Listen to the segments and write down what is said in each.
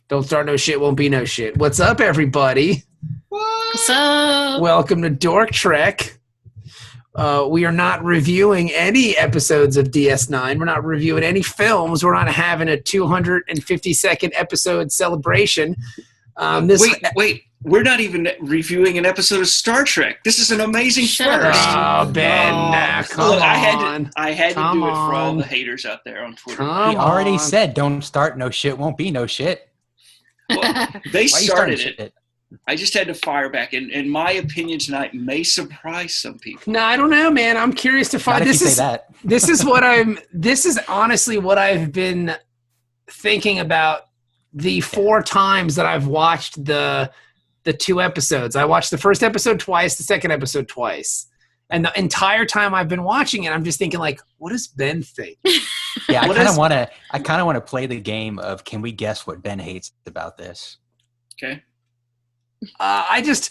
Don't start no shit, won't be no shit. What's up, everybody? What's up? Welcome to Dork Trek. We are not reviewing any episodes of DS9. We're not reviewing any films. We're not having a 250-second episode celebration. Wait. We're not even reviewing an episode of Star Trek. This is an amazing first. Oh, Ben, come Look, on. I had to do it for all the haters out there on Twitter. He already said, don't start no shit, won't be no shit. Well, they started it. I just had to fire back. And my opinion tonight may surprise some people. No, I don't know, man. I'm curious to find this is honestly what I've been thinking about the 4 times that I've watched the 2 episodes. I watched the first episode twice, the second episode twice. And the entire time I've been watching it, I'm just thinking, like, what does Ben think? Yeah, I kind of want to play the game of, can we guess what Ben hates about this? Okay. It's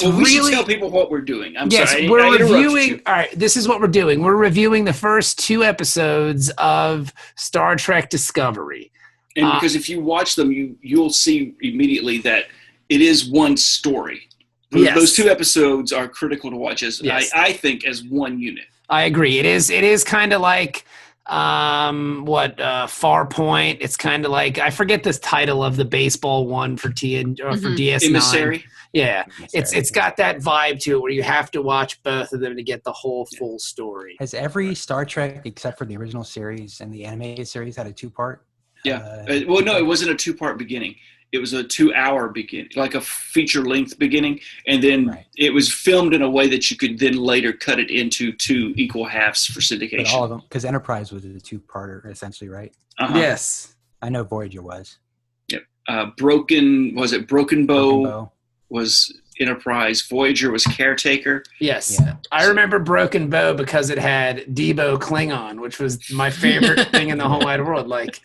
well, we really should tell people what we're doing. We're reviewing. All right, this is what we're doing. We're reviewing the first 2 episodes of Star Trek Discovery. And because if you watch them, you'll see immediately that it is one story. Yes. Those 2 episodes are critical to watch as I think as one unit. I agree. It is kind of like Farpoint. It's kind of like, I forget this title of the baseball one for for DS9. Emissary. Yeah, it's got that vibe to it where you have to watch both of them to get the whole full story. Has every Star Trek except for the original series and the animated series had a 2-part? Yeah. Well, no, it wasn't a 2-part beginning. It was a 2-hour beginning, like a feature-length beginning, and then it was filmed in a way that you could then later cut it into 2 equal halves for syndication. But all of them, because Enterprise was a 2-parter, essentially, right? Uh-huh. Yes. I know Voyager was. Yep. Broken Bow was Enterprise. Voyager was Caretaker. Yes. Yeah. I remember Broken Bow because it had Debo Klingon, which was my favorite thing in the whole wide world. Like,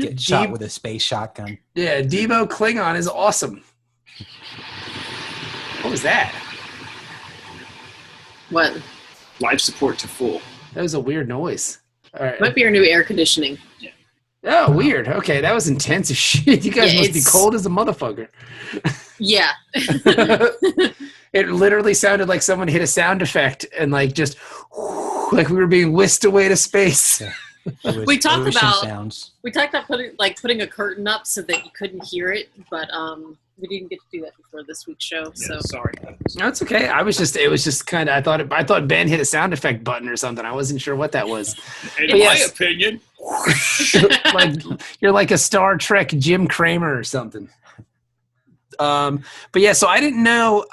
get shot with a space shotgun. Yeah, Debo Klingon is awesome. What was that? What? Life support to full. That was a weird noise. All right. Might be our new air conditioning. Yeah. Oh, weird. Okay, that was intense as shit. You guys must be cold as a motherfucker. Yeah. It literally sounded like someone hit a sound effect and like just like we were being whisked away to space. Yeah. We talked about putting a curtain up so that you couldn't hear it, but we didn't get to do that before this week's show. Yeah, so sorry. No, it's okay. It was just kind of I thought Ben hit a sound effect button or something. I wasn't sure what that was. In my opinion, like you're like a Star Trek Jim Cramer or something. But yeah, so I didn't know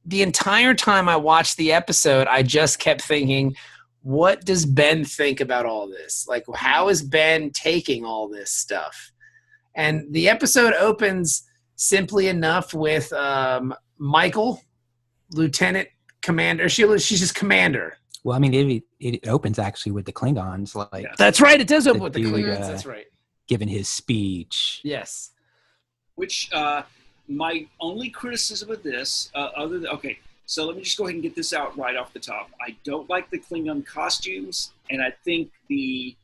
the entire time I watched the episode. I just kept thinking, what does Ben think about all this? Like, how is Ben taking all this stuff? And the episode opens simply enough with Michael, Lieutenant Commander. She's just Commander. Well, I mean, it opens actually with the Klingons. That's right. It does open with the Klingons. That's right. Giving his speech. Yes. Which my only criticism of this, so let me just go ahead and get this out right off the top. I don't like the Klingon costumes, and I think the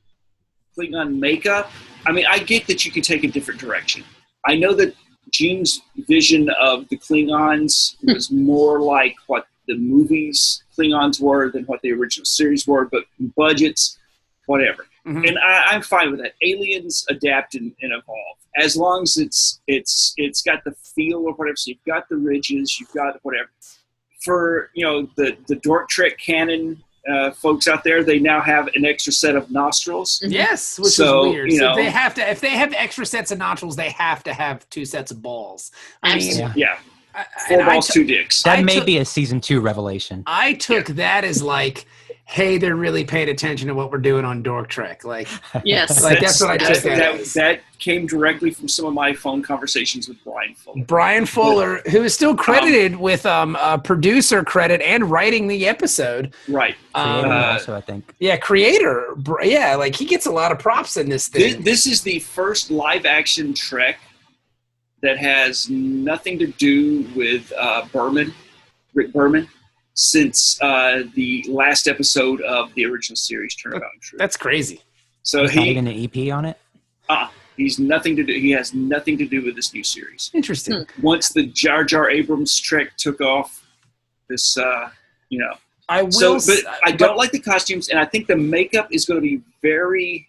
Klingon makeup, I mean, I get that you can take a different direction. I know that Gene's vision of the Klingons was more like what the movies Klingons were than what the original series were, but budgets, whatever. Mm-hmm. And I'm fine with that. Aliens adapt and evolve. As long as it's got the feel of whatever. So you've got the ridges, you've got whatever. For the Dork Trek canon folks out there, they now have an extra set of nostrils. Yes, which is weird. So they have to, if they have extra sets of nostrils, they have to have 2 sets of balls. I mean, yeah. 4 balls, 2 dicks. That may be a season 2 revelation. I took that as like, hey, they're really paying attention to what we're doing on Dork Trek. Like, yes, like that's what I took that came directly from some of my phone conversations with Brian Fuller. Brian Fuller, who is still credited with producer credit and writing the episode. Right. Creator also, I think. Yeah, creator. Yeah, like he gets a lot of props in this thing. This is the first live-action Trek that has nothing to do with Rick Berman, since the last episode of the original series, Turnabout and True. That's crazy. So he's not even an EP on it? He's nothing to do. He has nothing to do with this new series. Interesting. Once the Jar Jar Abrams trick took off, this I will. But I don't like the costumes, and I think the makeup is going to be very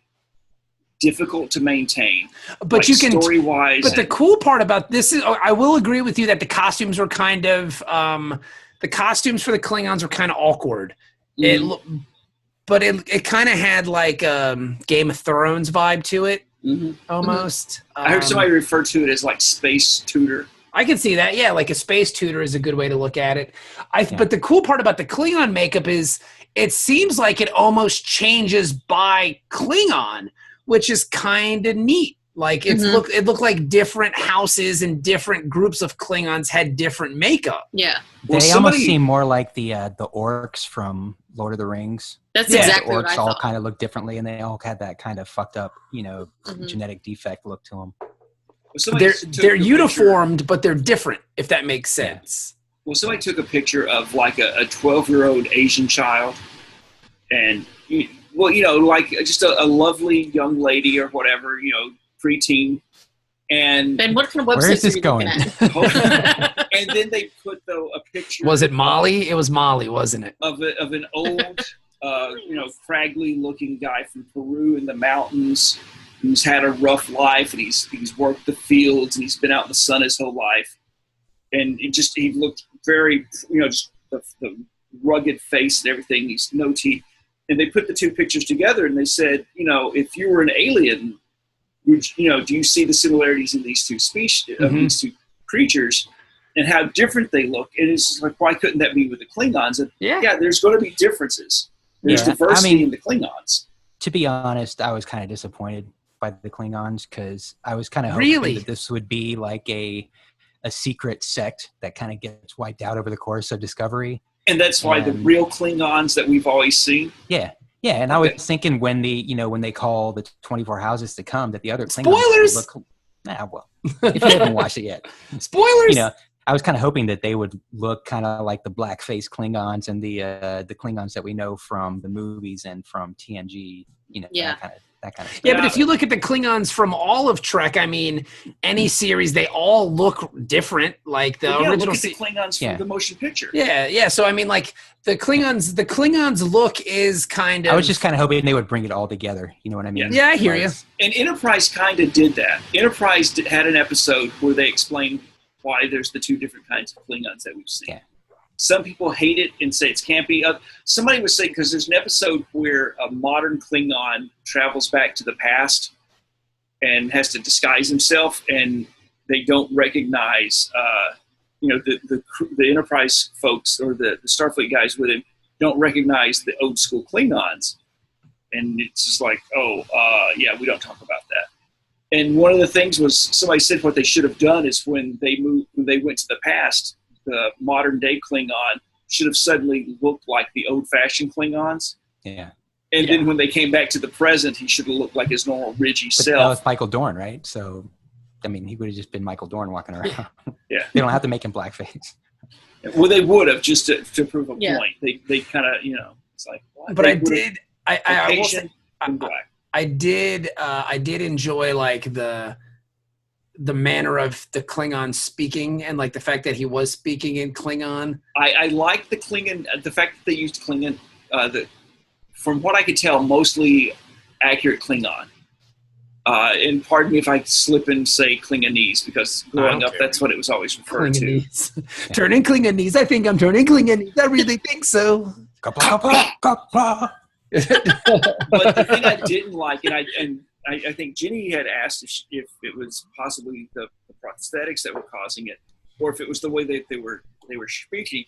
difficult to maintain. But you can story-wise. But the cool part about this is, I will agree with you that the costumes were kind of the costumes for the Klingons were kind of awkward. Mm-hmm. It kind of had like Game of Thrones vibe to it, almost. I heard somebody refer to it as like space tutor. I can see that. Yeah, like a space tutor is a good way to look at it. But the cool part about the Klingon makeup is it seems like it almost changes by Klingon, which is kind of neat. Like it looked like different houses and different groups of Klingons had different makeup. Yeah. They almost seem more like the orcs from Lord of the Rings. That's exactly the what I orcs thought. all kind of look differently, and they all had that kind of fucked up, genetic defect look to them. They're uniformed, but they're different, if that makes sense. Well, somebody took a picture of like a 12-year-old Asian child, and like just a lovely young lady or whatever, preteen. And Ben, what kind of website where is this going? And then they put a picture. Was it Molly? It was Molly, wasn't it? Of an old, fraggly looking guy from Peru in the mountains, who's had a rough life, and he's worked the fields, and he's been out in the sun his whole life, and he looked very, just the rugged face and everything. He's no teeth, and they put the two pictures together, and they said, if you were an alien, do you see the similarities in these two species, of these two creatures, and how different they look? And it's just like, why couldn't that be with the Klingons? And there's going to be differences. There's diversity in the Klingons. To be honest, I was kind of disappointed by the Klingons, because I was kind of hoping that this would be like a secret sect that kind of gets wiped out over the course of Discovery. And that's why the real Klingons that we've always seen. Yeah. Yeah, and I was thinking when they call the 24 houses to come, that the other Klingons spoilers. Would look, if you haven't watched it yet, spoilers. I was kind of hoping that they would look kind of like the blackface Klingons and the Klingons that we know from the movies and from TNG. That kind of stuff. Yeah, but if you look at the Klingons from all of Trek, I mean, any series, they all look different. Like the original. Look at the Klingons from the motion picture. Yeah. So I mean, like the Klingons look is kind of. I was just kind of hoping they would bring it all together. You know what I mean? Yeah, I hear you. And Enterprise kind of did that. Enterprise had an episode where they explained why there's the two different kinds of Klingons that we've seen. Yeah. Some people hate it and say it's campy. Somebody was saying, because there's an episode where a modern Klingon travels back to the past and has to disguise himself, and they don't recognize, the Enterprise folks or the Starfleet guys with him don't recognize the old school Klingons. And it's just like, we don't talk about that. And one of the things was, somebody said what they should have done is when they went to the past, the modern day Klingon should have suddenly looked like the old fashioned Klingons. Yeah. And then when they came back to the present, he should have looked like his normal ridgy self. That was Michael Dorn, right? So, I mean, he would have just been Michael Dorn walking around. Yeah. They don't have to make him blackface. Well, they would have, just to prove a point. They kind of, it's like, what? But I did enjoy like the manner of the Klingon speaking, and like the fact that he was speaking in Klingon. I like the Klingon, the fact that they used Klingon, from what I could tell, mostly accurate Klingon. And pardon me if I slip and say Klingonese, because growing up, that's what it was always referred to. Turning Klingonese. I think I'm turning Klingonese. I really think so. But the thing I didn't like, and I think Jenny had asked if it was possibly the prosthetics that were causing it, or if it was the way that they were speaking.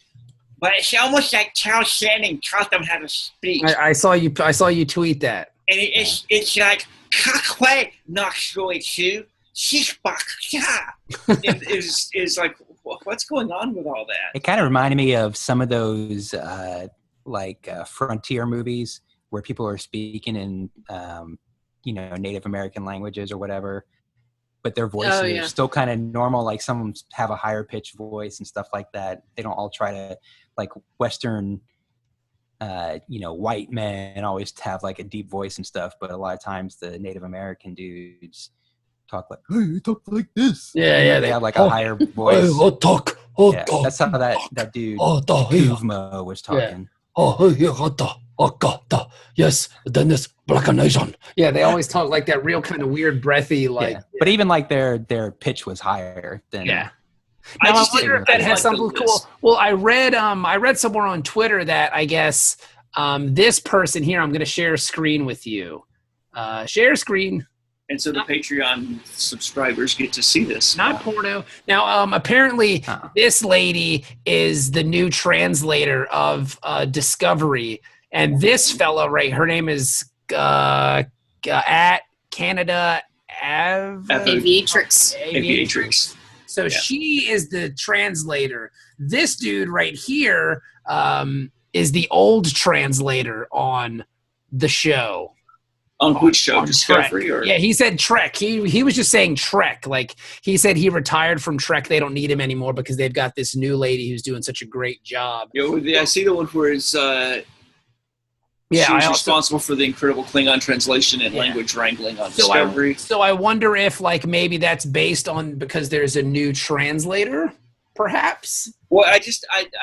But it's almost like Charles Shannon taught them how to speak. I saw you tweet that. And it's like kakwe nakshoi chu shishbakya. It's like, what's going on with all that? It kind of reminded me of some of those frontier movies where people are speaking in Native American languages or whatever, but their voices are still kind of normal. Like some of them have a higher pitched voice and stuff like that. They don't all try to, like Western, white men always have like a deep voice and stuff. But a lot of times the Native American dudes, talk like, hey, you talk like this. Yeah. They have like a higher voice. Talk. Yeah, that's how that dude Kuzma was talking. Yes, then this black nation. Yeah, they always talk like that real kind of weird breathy like. Yeah. But even like their pitch was higher than. Yeah. Now I wonder if that has something cool. Well, I read somewhere on Twitter that I guess this person here. I'm going to share a screen with you. Share screen. And so the Patreon subscribers get to see this. Not porno. Now, apparently, this lady is the new translator of Discovery. And this fella, right, her name is at Canada Aviatrix. So she is the translator. This dude right here is the old translator on the show. On which show? Discovery? Or? Yeah, he said Trek. He was just saying Trek. Like, he said he retired from Trek. They don't need him anymore because they've got this new lady who's doing such a great job. I see the one where it's she's responsible for the incredible Klingon translation and language wrangling on Discovery. So I wonder if, like, maybe that's based on because there's a new translator, perhaps. Well, I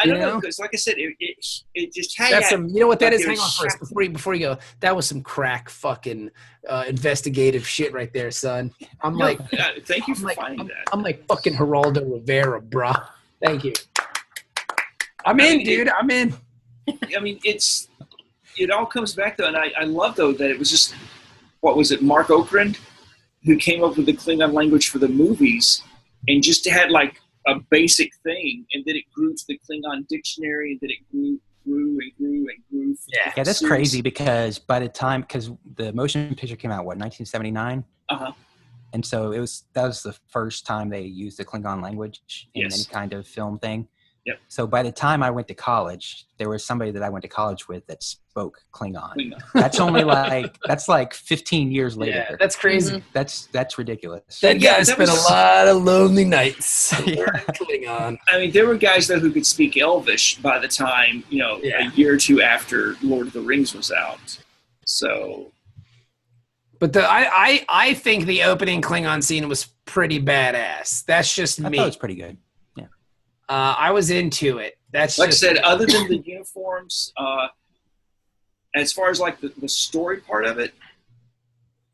don't know, because like I said, it just had some. You know what that is? Hang on first before you go. That was some crack fucking investigative shit right there, son. Thank you for finding that. I'm like fucking Geraldo Rivera, bruh. Thank you. I'm in, dude. I'm in. I mean, it all comes back though, and I love though that it was just Mark Okrand who came up with the Klingon language for the movies, and just had like a basic thing, and then it grew to the Klingon dictionary, and then it grew and grew and grew. Yeah, that's crazy because by the time, because the motion picture came out, 1979? Uh-huh. And so that was the first time they used the Klingon language in any kind of film thing. Yep. So by the time I went to college, there was somebody that I went to college with that spoke Klingon. That's only that's like 15 years later. Yeah, that's crazy. Mm-hmm. That's ridiculous. That guy spent a lot of lonely nights Klingon. I mean, there were guys though who could speak Elvish by the time, a year or two after Lord of the Rings was out. So, but I think the opening Klingon scene was pretty badass. That's just me. I thought it was pretty good. I was into it. That's like I said, other than the uniforms, as far as like the story part of it,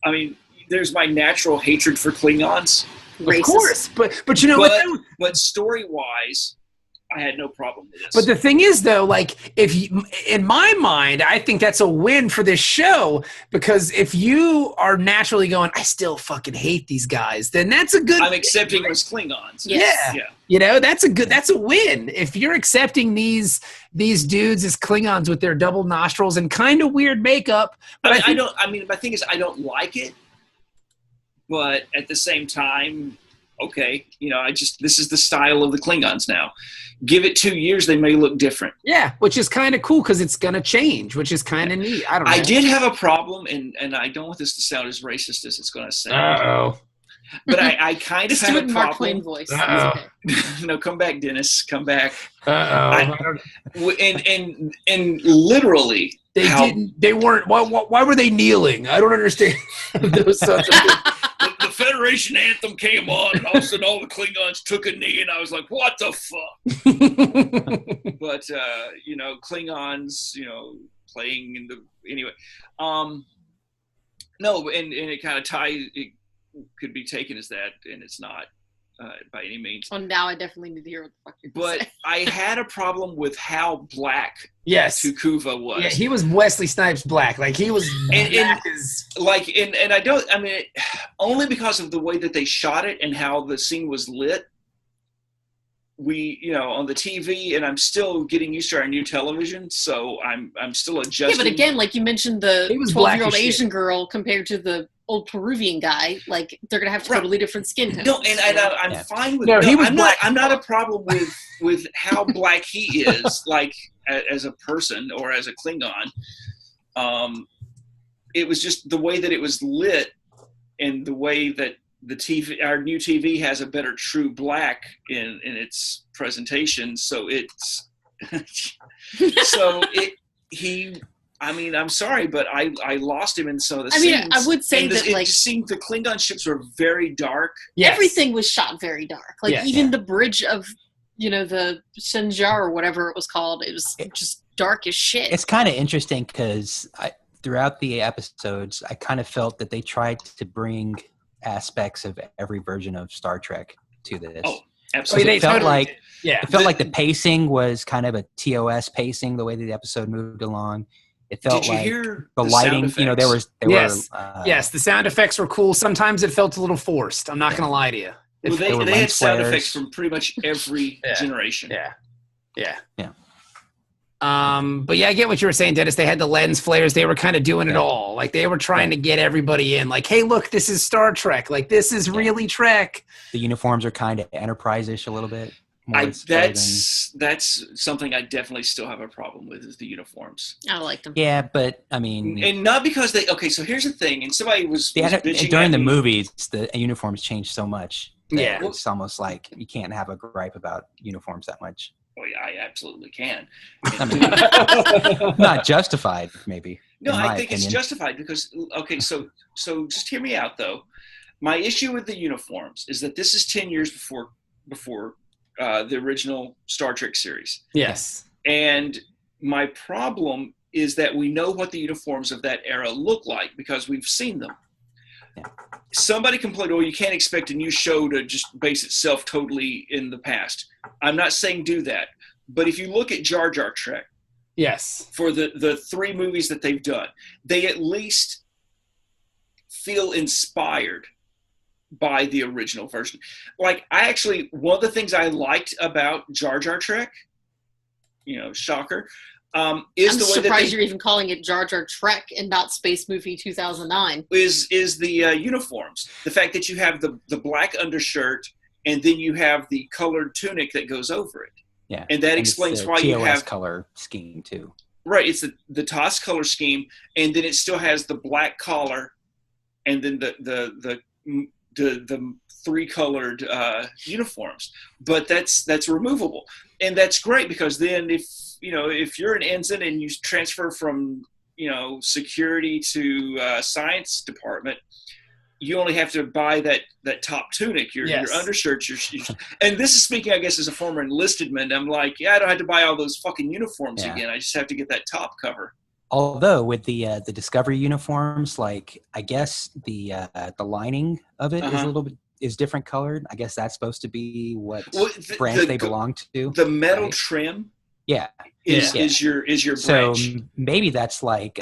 I mean, there's my natural hatred for Klingons. Racist. Of course, but you know what? But story wise, I had no problem with this. But the thing is, though, like, in my mind, I think that's a win for this show, because if you are naturally going, I still fucking hate these guys, then that's a good. I'm accepting them as Klingons. Yeah. That's a win. If you're accepting these dudes as Klingons with their double nostrils and kind of weird makeup, but my thing is, I don't like it, but at the same time, okay, this is the style of the Klingons now. Give it 2 years, they may look different. Yeah, which is kind of cool because it's going to change, which is kind of neat. I don't know. I did have a problem, and I don't want this to sound as racist as it's going to sound. Uh-oh. But I kind of had a problem. Mark Twain voice. Okay. No, come back, Dennis. Come back. Uh-oh. And literally, they weren't. Why were they kneeling? I don't understand. Those sons of the Federation anthem came on, and all of a sudden all the Klingons took a knee, and I was like, what the fuck? But, Klingons, playing in the, anyway. No, and it kind of it could be taken as that, and it's not by any means. Well, now I definitely need to hear what the fuck you're But saying. I had a problem with how black Tukuva was. Yeah, he was Wesley Snipes black. Like, he was black and I don't, I mean, only because of the way that they shot it and how the scene was lit. We, on the TV, and I'm still getting used to our new television, so I'm still adjusting. Yeah, but again, like you mentioned, the 12-year-old Asian girl compared to the old Peruvian guy, like they're gonna have totally different skin tones. No, and I'm fine with. I'm not a problem with how black he is, like as a person or as a Klingon. It was just the way that it was lit, and the way that the TV, our new TV, has a better true black in its presentation. So it's I mean, I'm sorry, but I lost him in some of the scenes. I mean, I would say that, it just seemed the Klingon ships were very dark. Yes. Everything was shot very dark. Like, even the bridge of, the Shenjar or whatever it was called, it was just dark as shit. It's kind of interesting because throughout the episodes, I kind of felt that they tried to bring aspects of every version of Star Trek to this. Oh, absolutely. It felt like the pacing was kind of a TOS pacing, the way that the episode moved along. It felt like the lighting, yes, the sound effects were cool. Sometimes it felt a little forced. I'm not going to lie to you. Well, they had sound effects from pretty much every generation. Yeah. But I get what you were saying, Dennis. They had the lens flares. They were kind of doing it all. Like, they were trying to get everybody in. Like, hey, look, this is Star Trek. Like, this is really Trek. The uniforms are kind of Enterprise-ish a little bit. That's something I definitely still have a problem with, is the uniforms. I like them. Yeah, but I mean, and not because they. Okay, so here's the thing. And somebody was bitching during the movies, the uniforms changed so much. Yeah, it's almost like you can't have a gripe about uniforms that much. Oh yeah, I absolutely can. I mean, not justified, maybe. No, I think it's justified because so just hear me out though. My issue with the uniforms is that this is 10 years before the original Star Trek series. Yes. And my problem is that we know what the uniforms of that era look like because we've seen them. Yeah. Somebody complained, you can't expect a new show to just base itself totally in the past. I'm not saying do that. But if you look at Jar Jar Trek, yes, for the 3 movies that they've done, they at least feel inspired by the original version. Like, one of the things I liked about Jar Jar Trek, shocker, is I'm the way that surprised you're even calling it Jar Jar Trek and not Space Movie 2009. Is the uniforms. The fact that you have the black undershirt and then you have the colored tunic that goes over it. Yeah. And that explains why you have color scheme too. Right. It's the TOS color scheme, and then it still has the black collar and then the 3 colored uniforms, but that's removable, and that's great because then if you're an ensign and you transfer from security to science department, you only have to buy that top tunic, your undershirt, and this is speaking, I guess, as a former enlisted man. I'm like, I don't have to buy all those fucking uniforms again. I just have to get that top cover. Although with the Discovery uniforms, like, I guess the lining of it is different colored. I guess that's supposed to be what branch they belong to. The metal trim, is your branch. So maybe that's like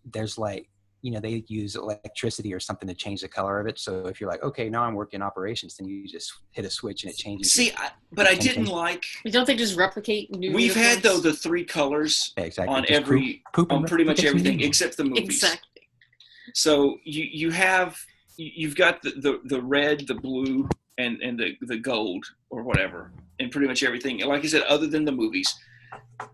there's like they use electricity or something to change the color of it. So if you're like, okay, now I'm working operations, then you just hit a switch and it changes. See, but I didn't like. Don't they just replicate new? We've had the 3 colors on every on pretty much everything except the movies. Exactly. So you've got the red, the blue, and the gold or whatever, and pretty much everything. Like I said, other than the movies.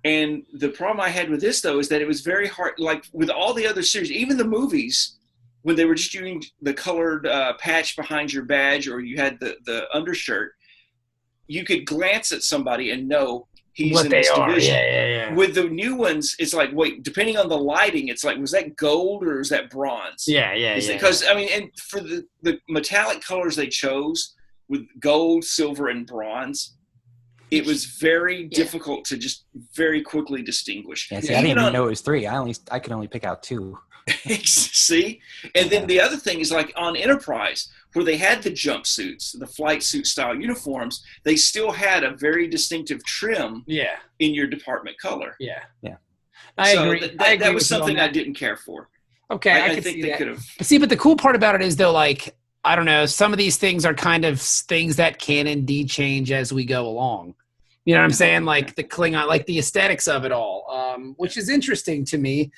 And the problem I had with this, though, is that it was very hard. Like with all the other series, even the movies, when they were just using the colored patch behind your badge, or you had the undershirt, you could glance at somebody and know he's what in they this are. division. Yeah. With the new ones, it's like, wait, depending on the lighting, it's like, was that gold or is that bronze? Yeah. Because I mean, and for the metallic colors they chose with gold, silver, and bronze, it was very difficult to just very quickly distinguish. Yeah, see, I didn't even know it was 3. I could only pick out 2. See? And then the other thing is, like on Enterprise, where they had the jumpsuits, the flight suit style uniforms, they still had a very distinctive trim in your department color. Yeah. I agree. That was something I didn't care for. Okay, I think they could have. See, but the cool part about it is, though, like, I don't know, some of these things are kind of things that can indeed change as we go along. You know what I'm saying? Like the Klingon, like the aesthetics of it all, which is interesting to me.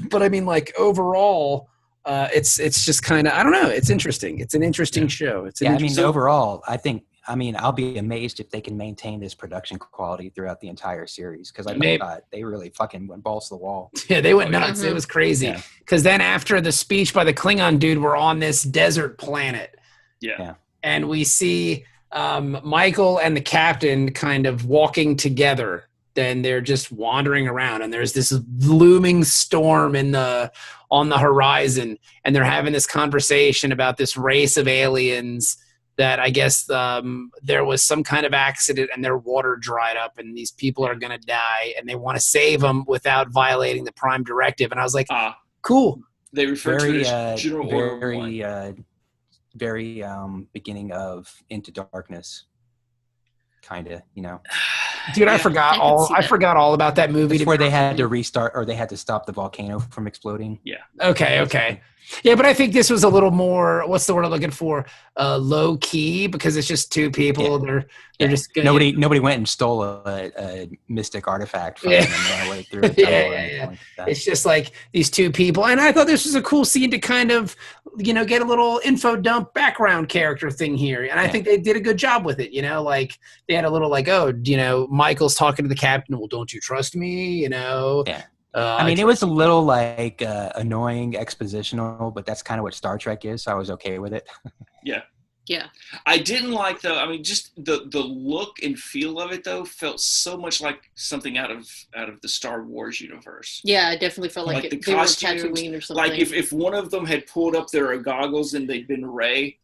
But I mean, like, overall, it's just kind of, I don't know. It's interesting. It's an interesting show. Overall, I mean, I'll be amazed if they can maintain this production quality throughout the entire series, because I thought they really fucking went balls to the wall. Yeah, they went nuts. It was crazy. Because then after the speech by the Klingon dude, we're on this desert planet. Yeah. And we see Michael and the captain kind of walking together then they're just wandering around, and there's this looming storm on the horizon, and they're having this conversation about this race of aliens that I guess there was some kind of accident and their water dried up, and these people are going to die, and they want to save them without violating the Prime Directive. And I was like, cool. They refer to it as General Order 1. Very beginning of Into Darkness, kind of, you know. Dude, I forgot all about that movie. It's where they had to restart, or they had to stop the volcano from exploding. Yeah. Okay. Yeah, but I think this was a little more, what's the word I'm looking for? Low key, because it's just two people. Yeah. They're just good. Nobody went and stole a mystic artifact from them and ran away through. Yeah. It's just like these two people, and I thought this was a cool scene to kind of, you know, get a little info dump background character thing here, and I think they did a good job with it. You know, like they had a little like, oh, you know, Michael's talking to the captain. Well, don't you trust me? You know. Yeah. I mean, it was a little like annoying expositional, but that's kind of what Star Trek is, so I was okay with it. Yeah. I didn't like, though, I mean, just the look and feel of it, though, felt so much like something out of the Star Wars universe. Yeah, I definitely felt like the they were costumes, Tatooine or something. like if one of them had pulled up their goggles and they'd been Rey,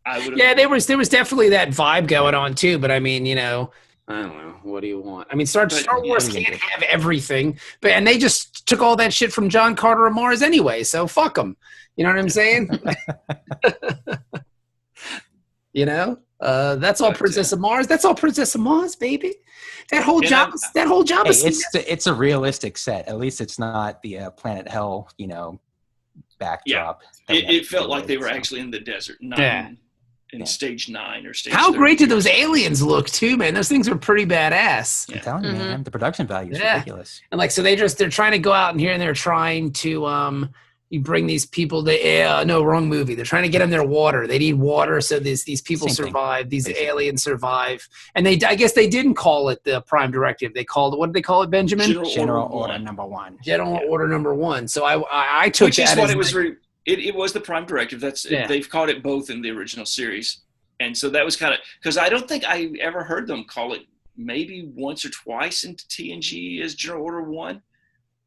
I would have... Yeah, there was definitely that vibe going on, too, but I mean, you know... I don't know. What do you want? I mean, Star Wars can't have everything, and they just took all that shit from John Carter of Mars anyway. So fuck them. You know what I'm saying? You know, that's all Princess of Mars. That's all Princess of Mars, baby. That whole job. It's a realistic set. At least it's not the Planet Hell, you know, backdrop. Yeah. It felt like they were actually in the desert. In stage 9 or stage. How great did those aliens look too, man? Those things were pretty badass. I'm telling you, man, the production value is ridiculous. And like, so they're trying to go out in here, and they're trying to you bring these people wrong movie. They're trying to get them their water. They need water, so these people survive. These aliens survive, and I guess they didn't call it the Prime Directive. They called it, what did they call it, Benjamin? General Order Number 1. General Order Number 1. So I took which that is what as it was. It was the Prime Directive. They've called it both in the original series, and so that was kind of, because I don't think I ever heard them call it, maybe once or twice in TNG as General Order 1,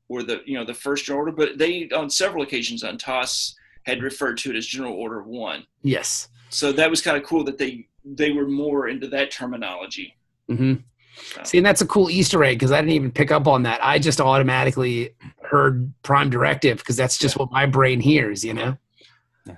or the first General Order, but they on several occasions on TOS had referred to it as General Order 1. Yes. So that was kind of cool that they were more into that terminology. Mm-hmm. So. See, and that's a cool Easter egg, because I didn't even pick up on that. I just automatically heard Prime Directive because that's just what my brain hears, you know? Yeah.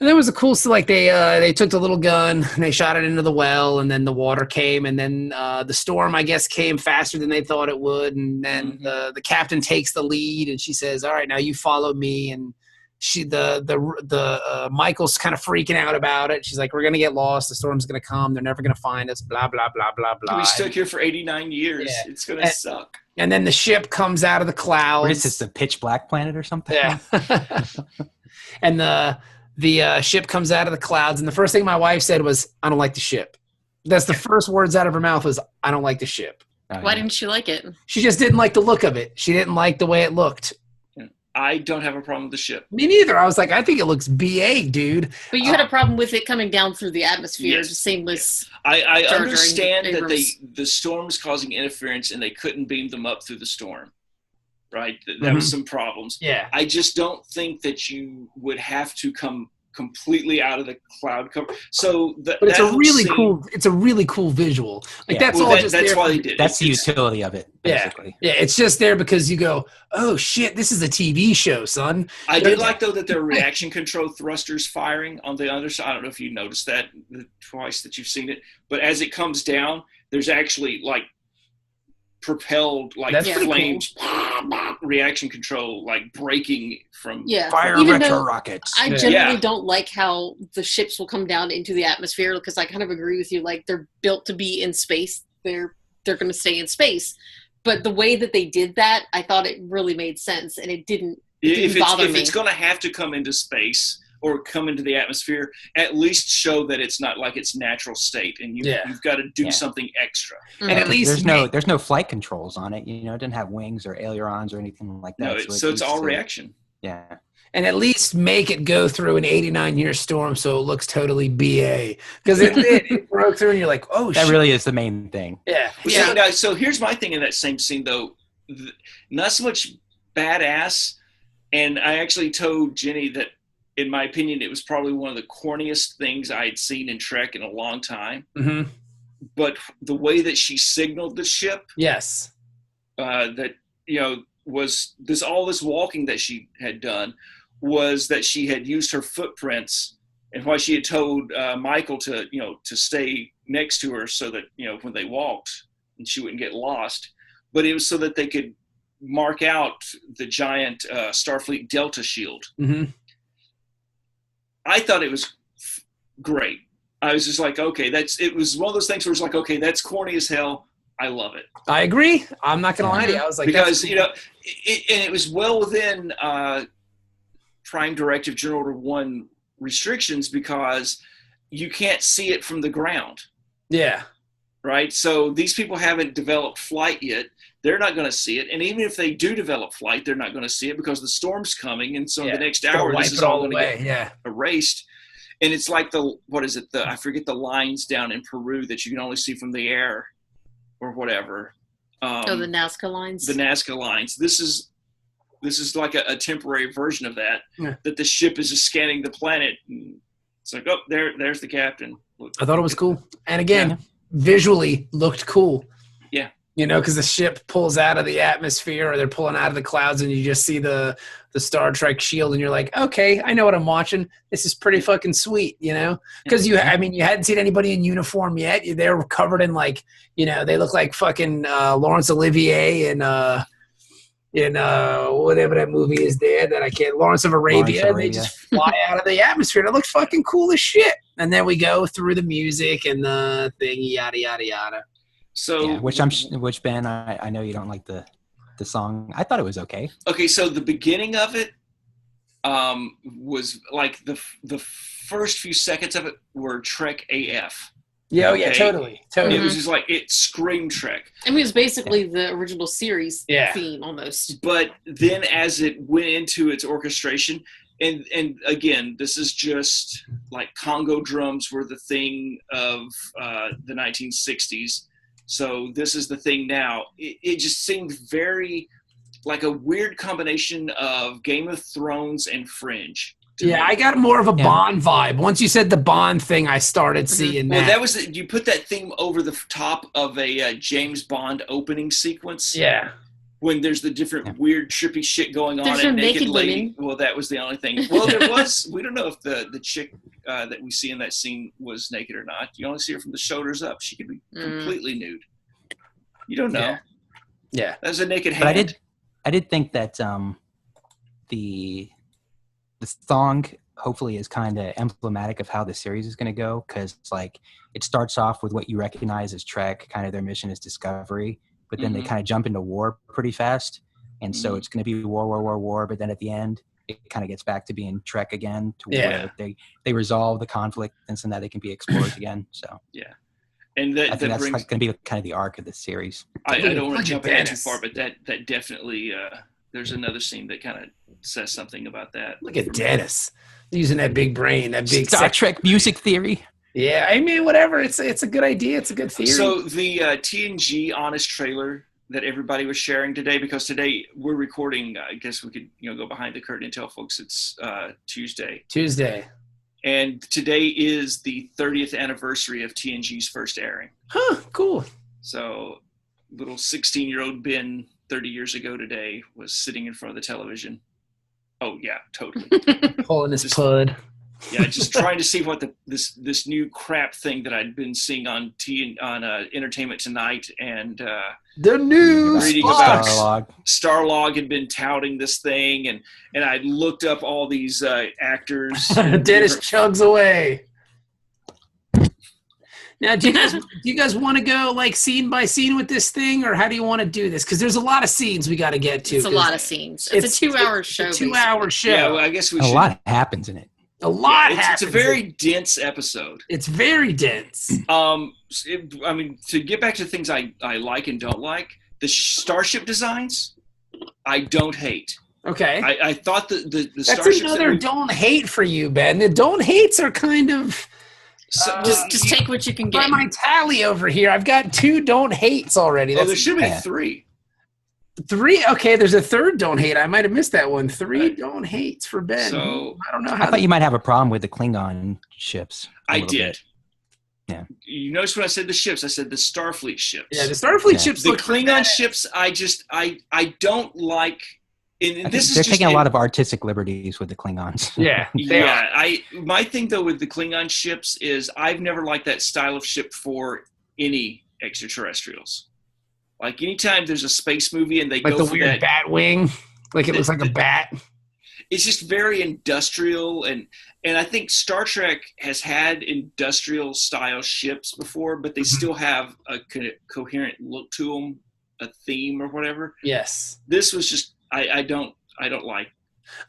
And that was a cool, so like they took the little gun and they shot it into the well, and then the water came, and then the storm, I guess, came faster than they thought it would. And then the captain takes the lead, and she says, all right, now you follow me. And Michael's kind of freaking out about it. She's like, we're going to get lost. The storm's going to come. They're never going to find us, blah, blah, blah, blah, blah. We stuck here for 89 years. Yeah. It's going to suck. And then the ship comes out of the clouds. What is this, the pitch black planet or something? Yeah. And the ship comes out of the clouds. And the first thing my wife said was, I don't like the ship. That's the first words out of her mouth was, I don't like the ship. Why didn't she like it? She just didn't like the look of it. She didn't like the way it looked. I don't have a problem with the ship. Me neither. I was like, I think it looks BA, dude. But you had a problem with it coming down through the atmosphere. Yes. The same as I understand that the storm was causing interference and they couldn't beam them up through the storm. Right? That was some problems. Yeah. I just don't think that you would have to come completely out of the cloud cover. So but it's a really cool visual. Like that's why they did. That's the utility of it, basically. Yeah, it's just there because you go, oh shit, this is a TV show, son. I did like though that there are reaction control thrusters firing on the other side. I don't know if you noticed that twice that you've seen it, but as it comes down, there's actually like propelled like flames, reaction control, like breaking from fire retro rockets. I generally don't like how the ships will come down into the atmosphere, because I kind of agree with you. Like they're built to be in space. They're going to stay in space. But the way that they did that, I thought it really made sense, and it didn't bother me. If it's going to have to come into space or come into the atmosphere, at least show that it's not like its natural state, and you've got to do something extra. And at least there's no flight controls on it. You know, it didn't have wings or ailerons or anything like that. No, so it's all reaction. Yeah. And at least make it go through an 89-year storm so it looks totally BA. Because it broke through and you're like, oh, that really is the main thing. Yeah. Yeah. Now, so here's my thing in that same scene, though. Not so much badass. And I actually told Jenny that, in my opinion, it was probably one of the corniest things I had seen in Trek in a long time. Mm-hmm. But the way that she signaled the ship. Yes. That, was all this walking that she had done was that she had used her footprints, and why she had told Michael to stay next to her so that, when they walked and she wouldn't get lost, but it was so that they could mark out the giant Starfleet Delta shield. Mm-hmm. I thought it was great. I was just like, okay, it was one of those things where it's like, okay, that's corny as hell. I love it. I agree. I'm not going to lie to you. I was like, because, it was well within Prime Directive General Order 1 restrictions, because you can't see it from the ground. Yeah. Right? So these people haven't developed flight yet. They're not going to see it. And even if they do develop flight, they're not going to see it because the storm's coming. And so in the next hour, this is all going to get erased. And it's like I forget the lines down in Peru that you can only see from the air or whatever. The Nazca lines. The Nazca lines. This is like a temporary version of that. Yeah. That the ship is just scanning the planet. And it's like, oh, there's the captain. I thought it was cool. And again, visually looked cool. Yeah. Because the ship pulls out of the atmosphere, or they're pulling out of the clouds, and you just see the Star Trek shield, and you're like, okay, I know what I'm watching. This is pretty fucking sweet, Because you hadn't seen anybody in uniform yet. They were covered in they look like fucking Laurence Olivier and whatever that movie is there that I can't. Lawrence of Arabia. And they just fly out of the atmosphere. It looked fucking cool as shit. And then we go through the music and the thing, yada yada yada. So, which Ben, I know you don't like the song. I thought it was okay. Okay, so the beginning of it was like the first few seconds of it were Trek AF. Yeah, okay? Yeah, totally. It was just like, it screamed Trek. I mean, it was basically the original series theme almost. But then as it went into its orchestration, and again, this is just like Congo drums were the thing of the 1960s. So this is the thing now. It just seemed very like a weird combination of Game of Thrones and Fringe. Yeah, I got more of a Bond vibe. Once you said the Bond thing, I started seeing that. Well, that was you put that theme over the top of a James Bond opening sequence. Yeah. When there's the different weird trippy shit going on. There's and naked lady. Women. Well, that was the only thing. Well, there was. We don't know if the chick that we see in that scene was naked or not. You only see her from the shoulders up. She could be completely nude. You don't know. Yeah. That was a naked hand. But I did think that the song hopefully is kind of emblematic of how the series is going to go, because it starts off with what you recognize as Trek, kind of their mission is discovery, but then they kind of jump into war pretty fast, and so it's going to be war, but then at the end it kind of gets back to being Trek again, to where they resolve the conflict, and so now they can be explored again. So and I think that's going to be kind of the arc of the series. I don't want to jump ahead too far, but that definitely there's another scene that kind of says something about that. Look at Dennis using that big brain, that big Star Trek music theory. Yeah, I mean, whatever. It's a good idea. It's a good theory. So the TNG Honest trailer that everybody was sharing today, because today we're recording. I guess we could go behind the curtain and tell folks it's Tuesday. And today is the 30th anniversary of TNG's first airing. Huh, cool. So little 16-year-old Ben 30 years ago today was sitting in front of the television. Oh, yeah, totally. Pulling his pud. Yeah, just trying to see what this new crap thing that I'd been seeing on Entertainment Tonight and the new Starlog had been touting this thing, and I looked up all these actors. Dennis chugs away. Now, do you guys want to go scene by scene with this thing, or how do you want to do this? Because there's a lot of scenes we got to get to. It's a lot of scenes. It's a 2-hour show. It's a 2-hour show. Yeah, well, I guess we should. A lot happens in it. A lot happens. It's a very dense episode. It's very dense. I mean, to get back to the things I like and don't like, the starship designs, I don't hate. Okay. I thought the That's starships another don't hate for you, Ben. The don't hates are kind of just take what you can get. by my tally over here. I've got 2 don't hates already. There should be 3. 3. Okay, there's a third don't hate. I might have missed that one. 3 don't hates for Ben. So I don't know. I thought you might have a problem with the Klingon ships. I did. Bit. Yeah. You notice when I said the ships, I said the Starfleet ships. Yeah, the Starfleet ships. The Klingon ships, I don't like. And this they're taking a lot of artistic liberties with the Klingons. Yeah, my thing though with the Klingon ships is I've never liked that style of ship for any extraterrestrials. Like anytime there's a space movie and they like go the for weird that bat wing, like it looks like a bat. It's just very industrial, and I think Star Trek has had industrial style ships before, but they still have a coherent look to them, a theme or whatever. Yes, this was just I don't like.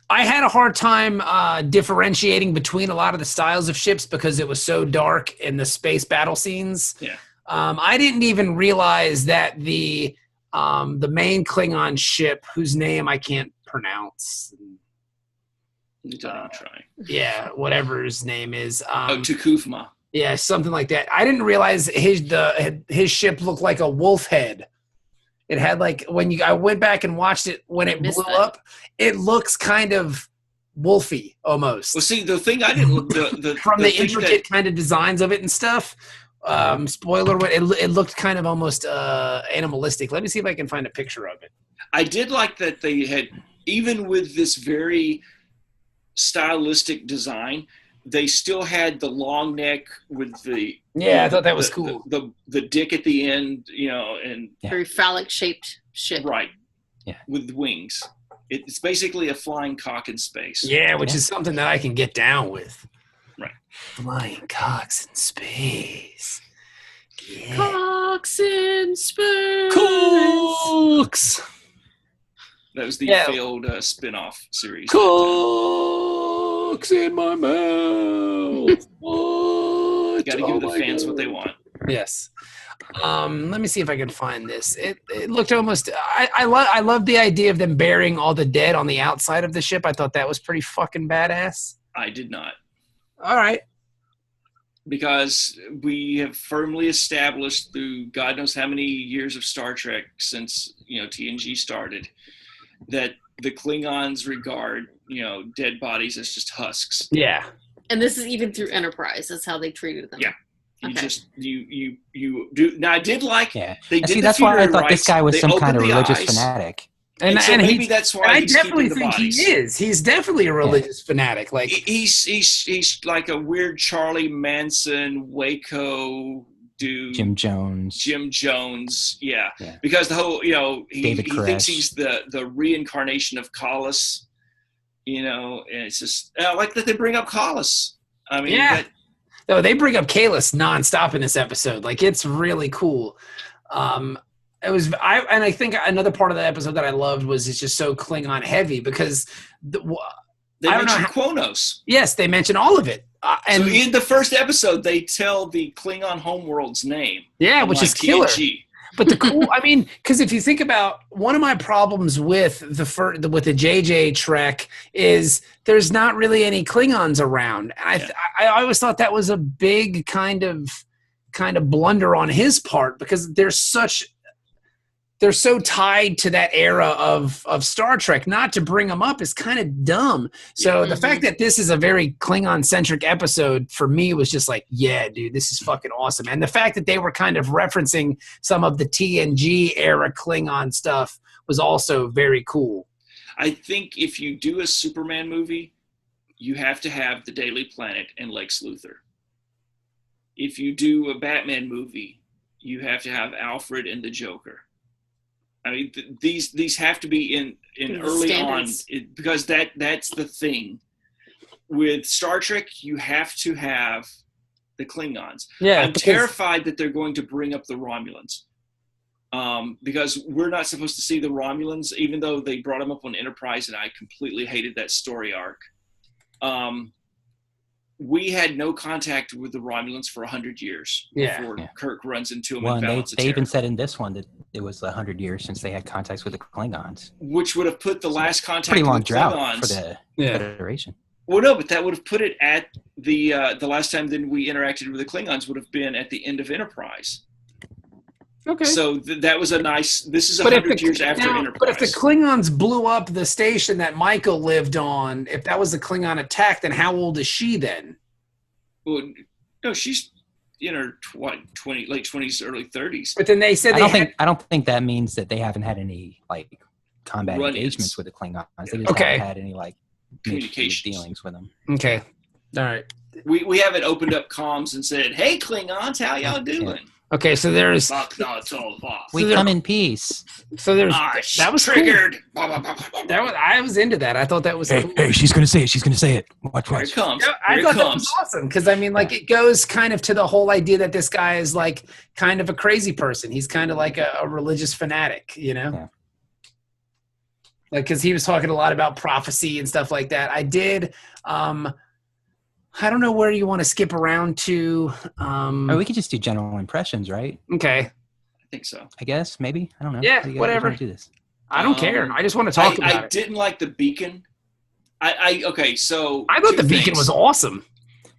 I had a hard time differentiating between a lot of the styles of ships because it was so dark in the space battle scenes. Yeah. I didn't even realize that the main Klingon ship, whose name I can't pronounce. Don't try. Yeah, whatever his name is. Tukufma. Yeah, something like that. I didn't realize his ship looked like a wolf head. It had like I went back and watched it when it blew up. It looks kind of wolfy almost. Well, see, the thing I didn't look from the intricate kind of designs of it and stuff. Spoiler, it looked kind of almost animalistic. Let me see if I can find a picture of it. I did like that they had, even with this very stylistic design, they still had the long neck with the I thought that was cool. The dick at the end, and very phallic shaped ship, right? Yeah, with wings. It's basically a flying cock in space. Yeah, which is something that I can get down with. Right. Flying cocks in space. Yeah. Cocks in space. Cocks. That was the failed spin-off series. Cocks in my mouth. What? Got to give the fans what they want. Yes. Let me see if I can find this. It looked almost. I love the idea of them burying all the dead on the outside of the ship. I thought that was pretty fucking badass. I did not. All right. Because we have firmly established through God knows how many years of Star Trek since TNG started that the Klingons regard dead bodies as just husks. Yeah. And this is even through Enterprise. That's how they treated them. Yeah. Okay. You do. Now I did like. Yeah. They did. That's why I thought this guy was some kind of religious fanatic. And so maybe that's why I definitely think he is. He's definitely a religious fanatic. Like he's like a weird Charlie Manson, Waco dude. Jim Jones. Yeah. Because the whole he thinks he's the reincarnation of Collis. And it's just I like that they bring up Collis. I mean, no, they bring up Kalis nonstop in this episode. Like it's really cool. I think another part of the episode that I loved was it's just so Klingon heavy because they mention Kronos. Yes, they mention all of it. And so in the first episode, they tell the Klingon homeworld's name. Yeah, which is killer. But because if you think about one of my problems with the JJ Trek is there's not really any Klingons around. I always thought that was a big kind of blunder on his part because they're so tied to that era of Star Trek. Not to bring them up is kind of dumb. So the fact that this is a very Klingon-centric episode for me was just like, yeah, dude, this is fucking awesome. And the fact that they were kind of referencing some of the TNG era Klingon stuff was also very cool. I think if you do a Superman movie, you have to have the Daily Planet and Lex Luthor. If you do a Batman movie, you have to have Alfred and the Joker. I mean, these have to be in early standards. On because that's the thing. With Star Trek, you have to have the Klingons. Yeah, I'm terrified that they're going to bring up the Romulans because we're not supposed to see the Romulans, even though they brought them up on Enterprise, and I completely hated that story arc. we had no contact with the Romulans for 100 years before Kirk runs into them and balances they even said in this one that it was 100 years since they had contacts with the Klingons. Which would have put the last contact pretty long with the drought Klingons. for the Federation. Well, no, but that would have put it at the last time that we interacted with the Klingons would have been at the end of Enterprise. Okay. So that was a nice. This is 100 years after Enterprise. But if the Klingons blew up the station that Michael lived on, if that was a Klingon attack, then how old is she then? Well, no, she's in her late 20s, early 30s. But then they said I don't think that means that they haven't had any like combat engagements with the Klingons. They just haven't had any like communication dealings with them. Okay. All right. We haven't opened up comms and said, "Hey, Klingons, how y'all doing?" Okay, so there's we come in peace. So there's that was triggered. Cool. I was into that. I thought that was cool. Hey, she's gonna say it. She's gonna say it. Watch. Here it comes. I thought that was awesome because I mean, like, it goes kind of to the whole idea that this guy is like kind of a crazy person. He's kind of like a religious fanatic, you know. Yeah. Like, because he was talking a lot about prophecy and stuff like that. I did. I don't know where you want to skip around to. We could just do general impressions, right? Okay. I think so. I guess, maybe. I don't know. Yeah, whatever. Do this? I don't care. I just want to talk about it. I didn't like the beacon. Okay, so I thought the beacon was awesome.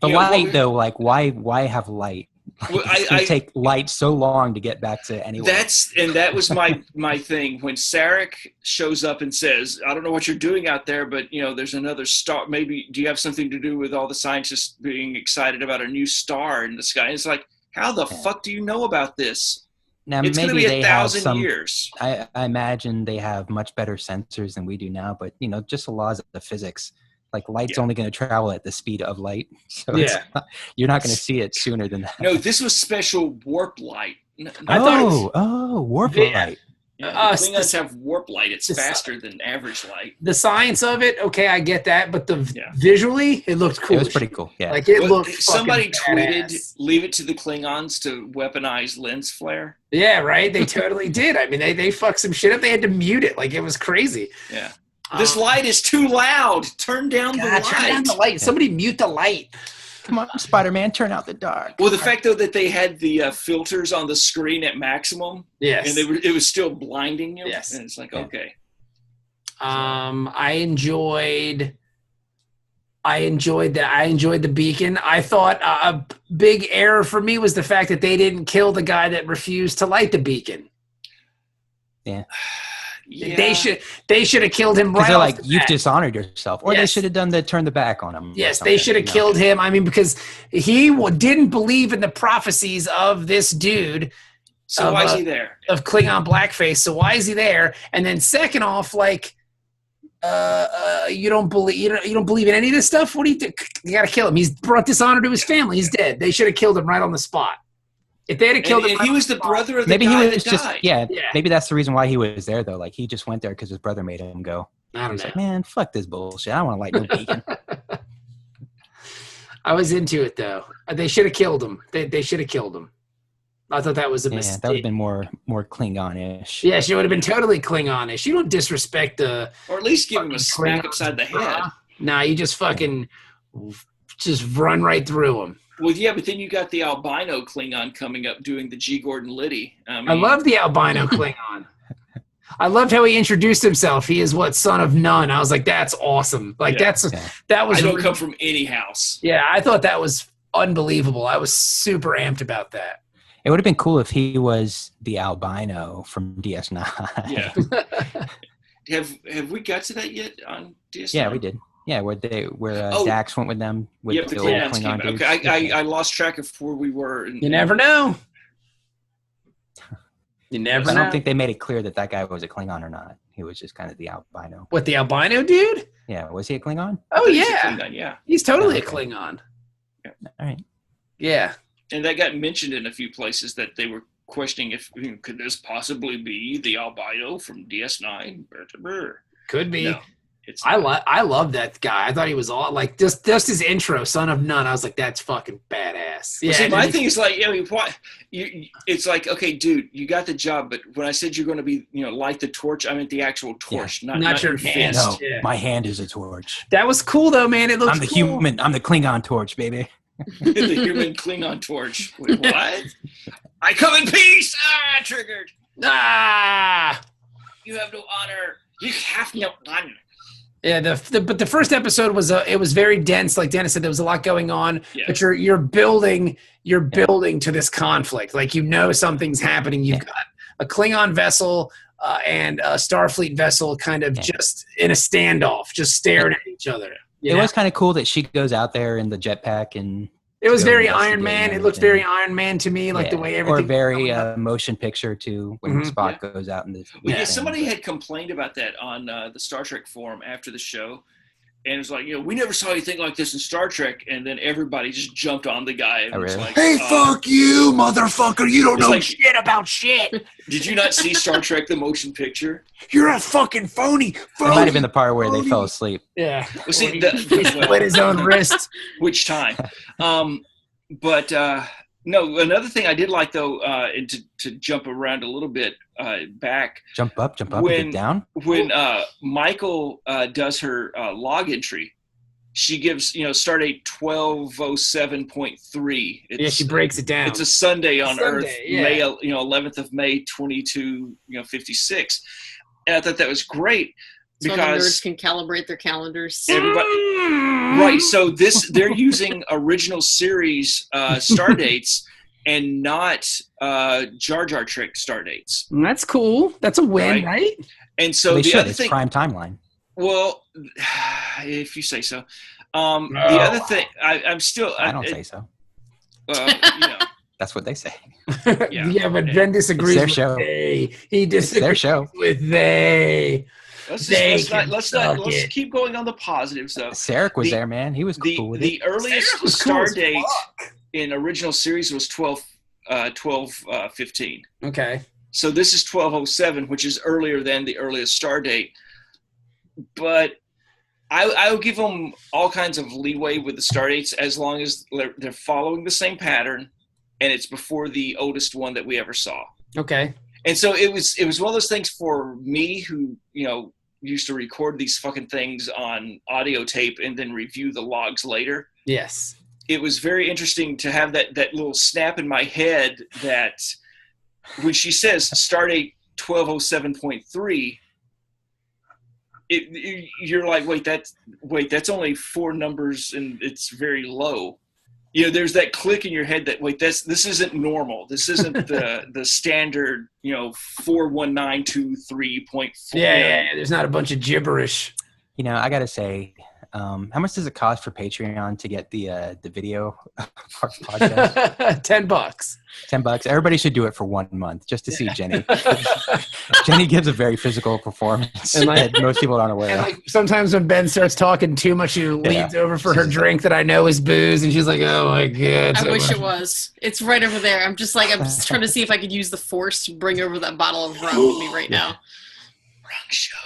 The light, though, like, why have light? Well, it take light so long to get back to anywhere. That was my thing. When Sarek shows up and says, "I don't know what you're doing out there, but you know, there's another star. Maybe do you have something to do with all the scientists being excited about a new star in the sky?" And it's like, how the fuck do you know about this? Now, it's going to be 1,000 years. I imagine they have much better sensors than we do now, but you know, just the laws of physics. Like light's only going to travel at the speed of light, so you're not going to see it sooner than that. No, this was special warp light. Warp light. Yeah, the Klingons have warp light. It's faster than average light. The science of it, okay, I get that, but visually, it looked cool. It was pretty cool. Yeah, like it looked. Somebody tweeted, badass. "Leave it to the Klingons to weaponize lens flare." Yeah, right. They totally did. I mean, they fucked some shit up. They had to mute it. Like it was crazy. Yeah. This light is too loud. Turn down the light. Turn down the light. Somebody mute the light. Come on, Spider-Man, turn out the dark. Well, the fact, though, that they had the filters on the screen at maximum. Yes. And it was still blinding you. Yes. And it's like, okay. I enjoyed that. I enjoyed the beacon. I thought a big error for me was the fact that they didn't kill the guy that refused to light the beacon. Yeah. Yeah. They should have killed him right they're off like, the you've bat. dishonored yourself. Or they should have done turn the back on him. Yes, they should have killed him. I mean, because he didn't believe in the prophecies of this dude. So why is he there? Of Klingon blackface. So why is he there? And then second off, like, you don't believe in any of this stuff? What do you think? You got to kill him. He's brought dishonor to his family. He's dead. They should have killed him right on the spot. If they had killed him, he was the brother of the guy that died. Maybe that's the reason why he was there, though. Like he just went there because his brother made him go. I don't know. Like, man, fuck this bullshit. I don't want to light no beacon. I was into it though. They should have killed him. They should have killed him. I thought that was a mistake. That would have been more Klingon-ish. Yeah, she would have been totally Klingon-ish. You don't disrespect the. Or at least give him a smack upside the head. Nah, you just fucking just run right through him. Well, yeah, but then you got the albino Klingon coming up doing the G. Gordon Liddy. I love the albino Klingon. I loved how he introduced himself. He is son of none. I was like, that's awesome. Like that was. I don't come from any house. Yeah, I thought that was unbelievable. I was super amped about that. It would have been cool if he was the albino from DS9. Yeah. Have we got to that yet on DS9? Yeah, we did. Yeah, where Dax went with them with the old Klingon dudes. Okay, I lost track of where we were. You never know. You never know. I don't think they made it clear that guy was a Klingon or not. He was just kind of the albino. What, the albino dude? Yeah, was he a Klingon? Oh, yeah. He's a Klingon, yeah. He's totally a Klingon. Yeah. All right. Yeah. And that got mentioned in a few places that they were questioning if could this possibly be the albino from DS9? Could be. No. I love that guy. I thought he was all like just his intro, Son of None. I was like, that's fucking badass. Yeah. See, my thing is like, it's like, okay, dude, you got the job, but when I said you're going to be, light the torch, I meant the actual torch, not your hand. No, my hand is a torch. That was cool though, man. It looks. I'm the human. I'm the Klingon torch, baby. The human Klingon torch. Wait, what? I come in peace. Triggered. You have no honor. You have no honor. Yeah, but the first episode was it was very dense. Like Dennis said, there was a lot going on. Yeah. But you're building to this conflict. Like something's happening. You've got a Klingon vessel and a Starfleet vessel, kind of just in a standoff, just staring at each other. It was kind of cool that she goes out there in the jetpack and. It was very Iron Man. It looked very Iron Man to me, like the way everything. Or very motion picture too, when Spock goes out in the. Yeah, somebody had complained about that on the Star Trek forum after the show, and it was like, we never saw anything like this in Star Trek, and then everybody just jumped on the guy and was like, "Hey, fuck you, motherfucker! You don't know shit about shit." Did you not see Star Trek the motion picture? You're a fucking phony. It might have been the part where they fell asleep. Yeah. Well, see, he split his own wrist. Which time? But no, another thing I did like though, and to jump around a little bit back. Jump up, get down. When Michael does her log entry, she gives stardate 1207.3. Yeah, she breaks it down. It's a Sunday on Earth, May 11th of May 2256, and I thought that was great. So because the nerds can calibrate their calendars. Everybody, right. So they're using original series star dates and not Jar Jar Trek star dates. That's cool. That's a win, right? And so the other thing, prime timeline. Well, if you say so. The other thing, I'm still. I don't say so. That's what they say. Yeah, but Ben disagrees with they. He disagrees their show. With they. Let's keep going on the positives though. Sarek was there, man. He was cool with the earliest star date in original series was 12:15. Okay. So this is 12:07, which is earlier than the earliest star date. But I will give them all kinds of leeway with the star dates as long as they're following the same pattern, and it's before the oldest one that we ever saw. Okay. And so it was one of those things for me who used to record these fucking things on audio tape and then review the logs later. Yes. It was very interesting to have that little snap in my head that when she says stardate 1207.3, you're like, wait, that's only 4 numbers and it's very low. There's that click in your head that this isn't normal. This isn't the standard 41923.4. Yeah. There's not a bunch of gibberish. I gotta say, how much does it cost for Patreon to get the video podcast? $10. $10. Everybody should do it for 1 month just to see Jenny. Jenny gives a very physical performance that most people aren't aware of. Sometimes when Ben starts talking too much, she leans over for her drink that I know is booze, and she's like, "Oh my god!" I wish it was. It's right over there. I'm just trying to see if I could use the Force to bring over that bottle of rum with me right now. Wrong show.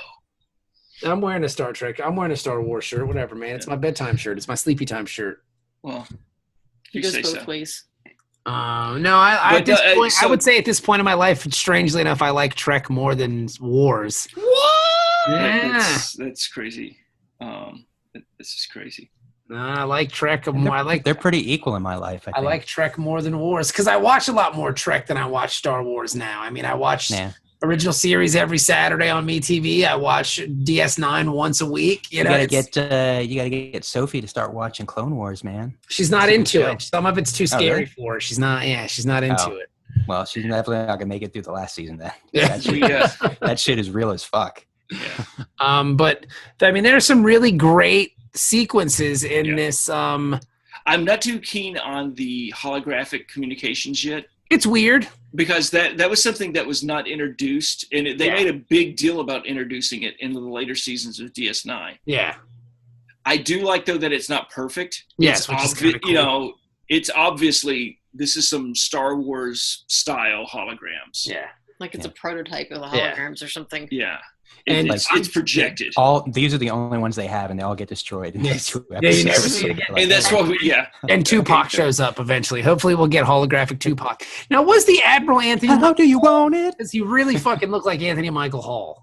I'm wearing a Star Trek. I'm wearing a Star Wars shirt. Whatever, man. It's my bedtime shirt. It's my sleepy time shirt. Well, it goes both ways. No, I would say at this point in my life, strangely enough, I like Trek more than Wars. What? Yeah, that's crazy. This is crazy. I like Trek more. They're pretty equal in my life. I like Trek more than Wars because I watch a lot more Trek than I watch Star Wars now. I mean, I watch original series every Saturday on MeTV. I watch DS9 once a week. You gotta get Sophie to start watching Clone Wars, man. She's not into it. Some of it's too scary for her. She's not into it. Well, she's definitely not gonna make it through the last season then. Yeah. That shit is real as fuck. Yeah. But I mean, there are some really great sequences in this. I'm not too keen on the holographic communications yet. It's weird. Because that was something that was not introduced, and they made a big deal about introducing it in the later seasons of DS9. Yeah. I do like, though, that it's not perfect. Yes, which is kind of cool. It's obviously, this is some Star Wars style holograms. Yeah. Like it's a prototype of the Yeah. holograms or something. Yeah. And It's projected. These are the only ones they have, and they all get destroyed in these 2 episodes. Yeah, you never see it again. And that's what And Tupac shows up eventually. Hopefully we'll get holographic Tupac. Now, was the Admiral Anthony... How do you want it? Does he really fucking look like Anthony Michael Hall?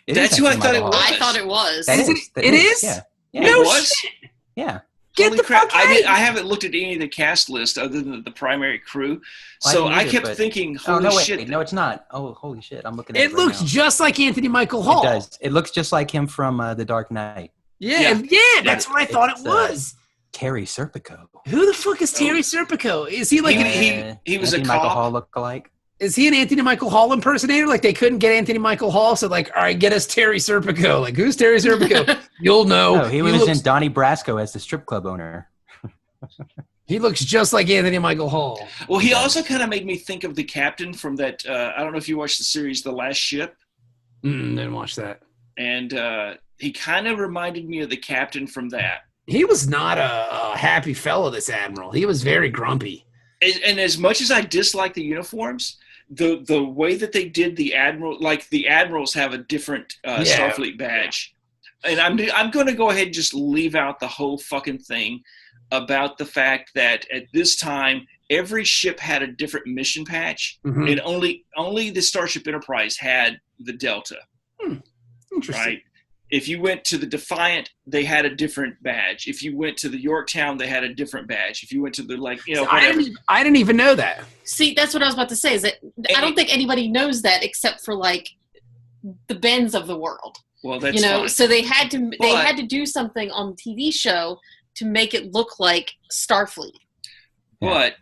That's who I thought it was. I thought it was. It is? Yeah. No It was? shit. Yeah. Get Holy the crap. fuck out. I haven't looked at any of the cast list other than the primary crew. Well, So I I didn't kept either, but- thinking, Oh, holy no, wait. shit. No, it's not. Oh, holy shit. I'm looking at It it right looks now. just like Anthony Michael Hall. It does. It looks just like him from The Dark Knight. Yeah, that's what I thought it It's, was. Terry Serpico. Who the fuck is Terry Serpico? Is he like He was a Anthony Michael cop. Hall lookalike. is he an Anthony Michael Hall impersonator? Like they couldn't get Anthony Michael Hall, so like, all right, get us Terry Serpico. Like, who's Terry Serpico? You'll know. No, he was in Donnie Brasco as the strip club owner. He looks just like Anthony Michael Hall. Well, he also kind of made me think of the captain from that. I don't know if you watched the series The Last Ship. Didn't watch that. And he kind of reminded me of the captain from that. He was not a happy fellow, this Admiral. He was very grumpy. And as much as I dislike the uniforms, the way that they did the Admiral, like the Admirals have a different Starfleet badge. And I'm going to go ahead and just leave out the whole fucking thing about the fact that at this time, every ship had a different mission patch, and only the Starship Enterprise had the Delta. Interesting. Right? If you went to the Defiant, they had a different badge. If you went to the Yorktown, they had a different badge. If you went to the I didn't even know that. See, that's what I was about to say. Is that I don't think anybody knows that except for like the Bens of the world. Well, that's fine. So they had to do something on the TV show to make it look like Starfleet. But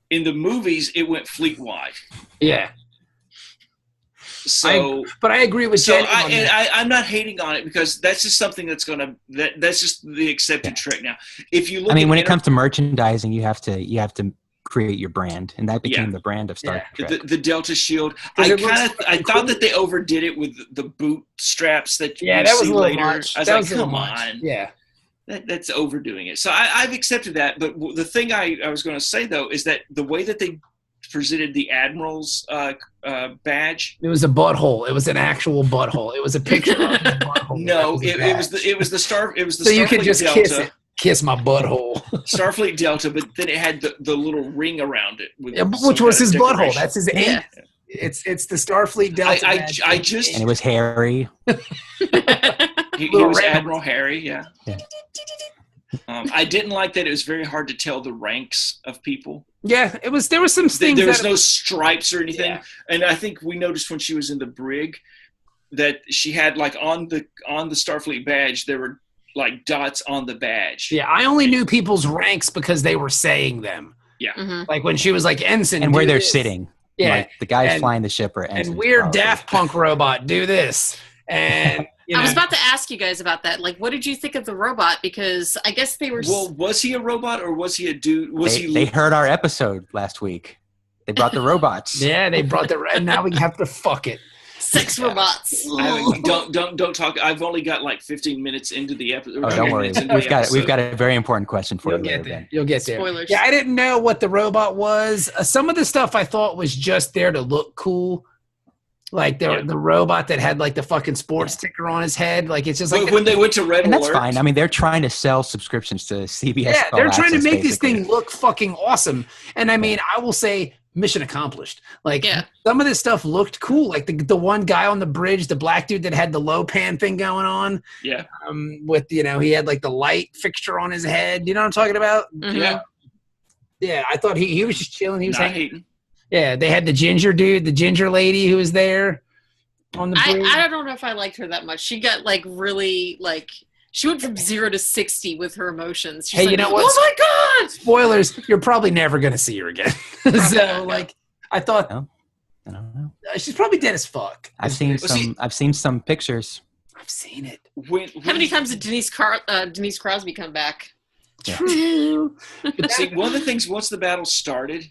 in the movies, it went fleet-wide. Yeah. So, but I agree with Jenny on that. I'm not hating on it because that's just something that's that's just the accepted trick now. If you look, when it comes to merchandising, you have to create your brand, and that became the brand of Star Trek. The Delta Shield, I thought that they overdid it with the boot straps that you that was see a little later. much. I was that like, was a little come much. on, Yeah. That's overdoing it. So I've accepted that. But the thing I was going to say, though, is that the way that they presented the Admiral's badge. It was a butthole. It was an actual butthole. It was a picture of a butthole. No, it was the Starfleet so you can just Delta. kiss my butthole. Starfleet Delta, but then it had the little ring around it. Which was his butthole. That's his aim. It's the Starfleet Delta. And it was Harry. He was Admiral Harry, yeah. I didn't like that it was very hard to tell the ranks of people. Yeah, it was. There were some things. There was no stripes or anything, and I think we noticed when she was in the brig that she had like on the Starfleet badge there were like dots on the badge. Yeah, I only knew people's ranks because they were saying them. Yeah, like when she was like ensign, and where they're sitting. Yeah, like the guys flying the ship are ensigns. And weird Daft Punk robot do this, and. I was about to ask you guys about that. Like, what did you think of the robot? Because I guess they were. Well, was he a robot or was he a dude? They heard our episode last week. They brought the robots. Yeah, they brought and now we have to fuck it. Sex robots. Don't talk. I've only got like 15 minutes into the episode. Oh, don't worry. We've got a very important question for you. You'll get there. Spoilers. Yeah, I didn't know what the robot was. Some of the stuff I thought was just there to look cool. Like the robot that had like the fucking sports sticker on his head. Like it's just like when they went to Red Alert. And that's fine. I mean, they're trying to sell subscriptions to CBS. Yeah, they're trying to make this basically. thing look fucking awesome. And I mean, I will say mission accomplished. Like some of this stuff looked cool. Like the one guy on the bridge, the black dude that had the low pan thing going on. Yeah. With he had like the light fixture on his head. You know what I'm talking about? Mm-hmm. Yeah. Yeah, I thought he was just chilling. He was hating. Yeah, they had the ginger dude, the ginger lady who was there on the bridge. I don't know if I liked her that much. She got like really like she went from 0 to 60 with her emotions. She's hey, like, you know what? Oh my god! Spoilers, you're probably never gonna see her again. So like I thought I don't know. She's probably dead as fuck. I've seen some pictures. I've seen it. How many times did Denise Crosby come back? True. But see, one of the things once the battle started,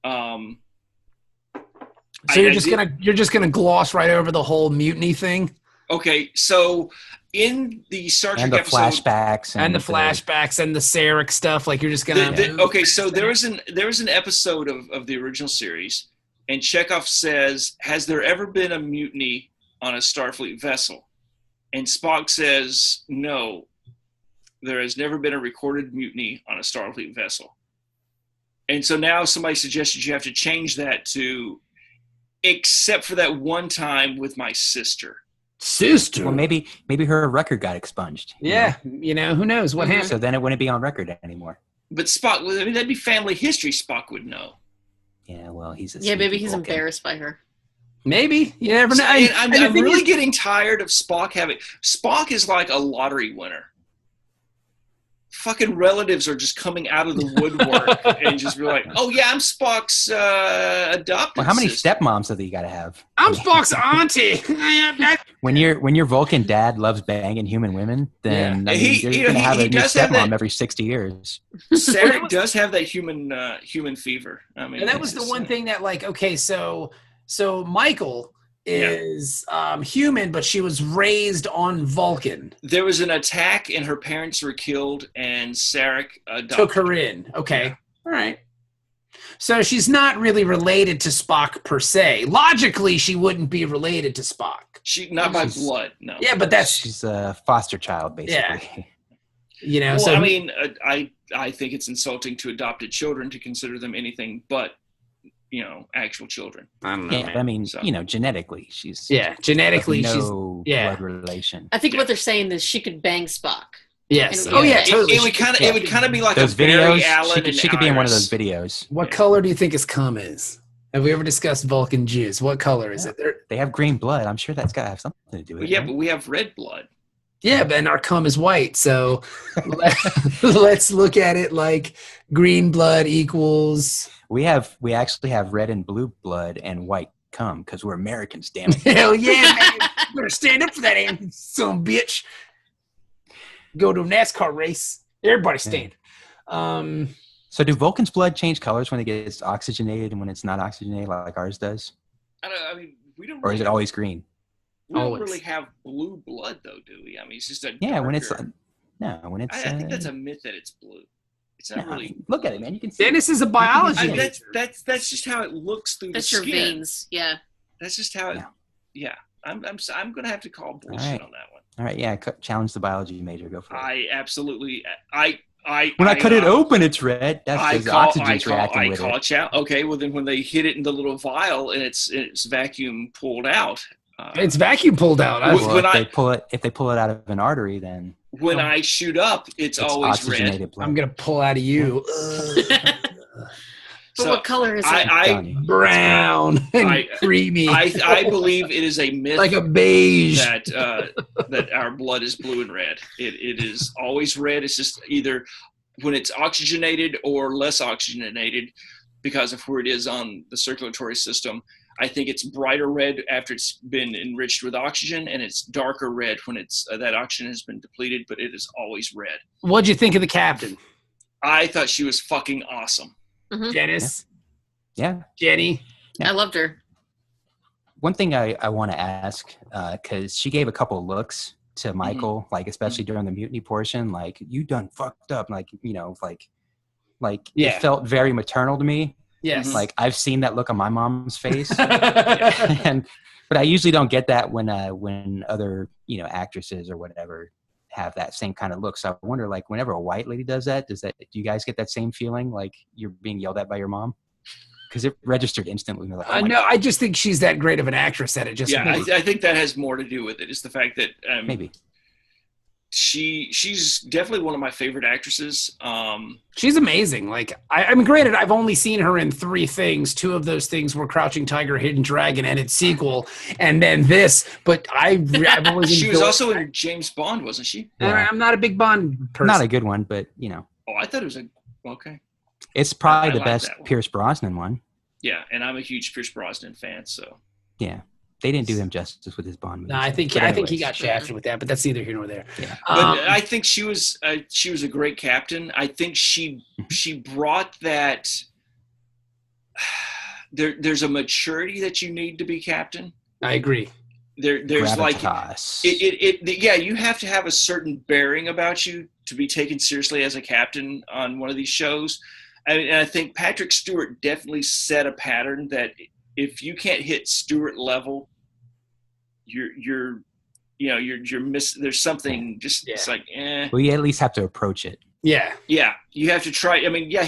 so you're just gonna gloss right over the whole mutiny thing. Okay, so in the Star Trek episode, flashbacks and the flashbacks and the Sarek stuff, like you're just gonna. Okay, so there was an episode of the original series And Chekhov says, "Has there ever been a mutiny on a Starfleet vessel?" And Spock says, "No, there has never been a recorded mutiny on a Starfleet vessel." And so now somebody suggested you have to change that to, "except for that one time with my sister." Sister. Well, maybe her record got expunged. Yeah, who knows what happened. So then it wouldn't be on record anymore. But Spock, I mean, that'd be family history. Spock would know. Yeah, well, he's a maybe he's Vulcan. embarrassed by her. Maybe. You never know. I'm really getting tired of Spock having... Spock is like a lottery winner. Fucking relatives are just coming out of the woodwork and just be like, "Oh yeah, I'm Spock's adopted Well, how many sister." stepmoms have you got to have? I'm Spock's auntie. When your Vulcan dad loves banging human women, then I mean, you're going to have a new stepmom every 60 years. Sarek does have that human fever. I mean, and that was the one thing that, like, okay, so Michael is human, but she was raised on Vulcan. There was an attack and her parents were killed, and Sarek took her in. Okay, all right. So she's not really related to Spock per se. Logically, she wouldn't be related to Spock. Not by blood, no. Yeah, but she's a foster child, basically. Yeah. Well, I mean, I think it's insulting to adopted children to consider them anything but actual children. I don't know. Yeah, I mean, genetically, she's genetically no blood relation. I think what they're saying is she could bang Spock. Yes. Totally. It would kind of be like those a videos. Barry Allen She could be in one of those videos. What color do you think his cum is? Have we ever discussed Vulcan juice? What color is it? They have green blood. I'm sure that's got to have something to do with it. Yeah, right? but we have red blood. Yeah, but our cum is white. So let's look at it like green blood equals. We actually have red and blue blood and white cum because we're Americans, damn it. Hell yeah, man. You better stand up for that, some bitch. Go to a NASCAR race. Everybody stand. So do Vulcan's blood change colors when it gets oxygenated and when it's not oxygenated like ours does? I mean, we don't. Or is it always green? We don't really have blue blood, though, do we? I mean, it's just a when it's when it's. I think that's a myth that it's blue. It's not really. Look at it, man. You can see. Dennis is a biology major. That's just how it looks through the skin. That's your veins. Yeah. That's just how it. Yeah. I'm gonna have to call bullshit on that one. All right. Yeah. Challenge the biology major. Go for it. I absolutely. When I cut it open, it's red. That's because oxygen's reacting with it. I call it out. Okay. Well, then when they hit it in the little vial and it's vacuum pulled out. It's vacuum pulled out. If they pull it out of an artery, then when I shoot up, it's always red. Blood. I'm gonna pull out of you. But what color is it? Brown and creamy. I believe it is a myth, like a beige, that our blood is blue and red. It is always red. It's just either when it's oxygenated or less oxygenated, because of where it is on the circulatory system. I think it's brighter red after it's been enriched with oxygen, and it's darker red when it's that oxygen has been depleted, but it is always red. What'd you think of the captain? I thought she was fucking awesome. Mm-hmm. Dennis? Yeah. Jenny? Yeah. I loved her. One thing I want to ask, because she gave a couple of looks to Michael, like especially during the mutiny portion, like, you done fucked up, like, it felt very maternal to me. Yes. Like I've seen that look on my mom's face, but I usually don't get that when other actresses or whatever have that same kind of look. So I wonder, like, whenever a white lady does that, do you guys get that same feeling like you're being yelled at by your mom? Because it registered instantly. Like, I just think she's that great of an actress that it just. I think that has more to do with it. It's the fact that maybe. She's definitely one of my favorite actresses. She's amazing. Like, I mean, granted, I've only seen her in 3 things. 2 of those things were Crouching Tiger, Hidden Dragon, and its sequel, and then this. But I've always she was also in James Bond, wasn't she? Yeah. I'm not a big Bond person. Not a good one, but Oh, I thought it was okay. It's probably the best Pierce Brosnan one. Yeah, and I'm a huge Pierce Brosnan fan, so. Yeah. They didn't do him justice with his Bond movie. No, I think he got shafted with that, but that's neither here nor there. Yeah. But I think she was a great captain. I think she brought that. There's a maturity that you need to be captain. I agree. There's Gravitas. Yeah, you have to have a certain bearing about you to be taken seriously as a captain on one of these shows. And I think Patrick Stewart definitely set a pattern that if you can't hit Stewart level, you're there's something just it's like Well, you at least have to approach it. Yeah. Yeah, you have to try. I mean, yeah,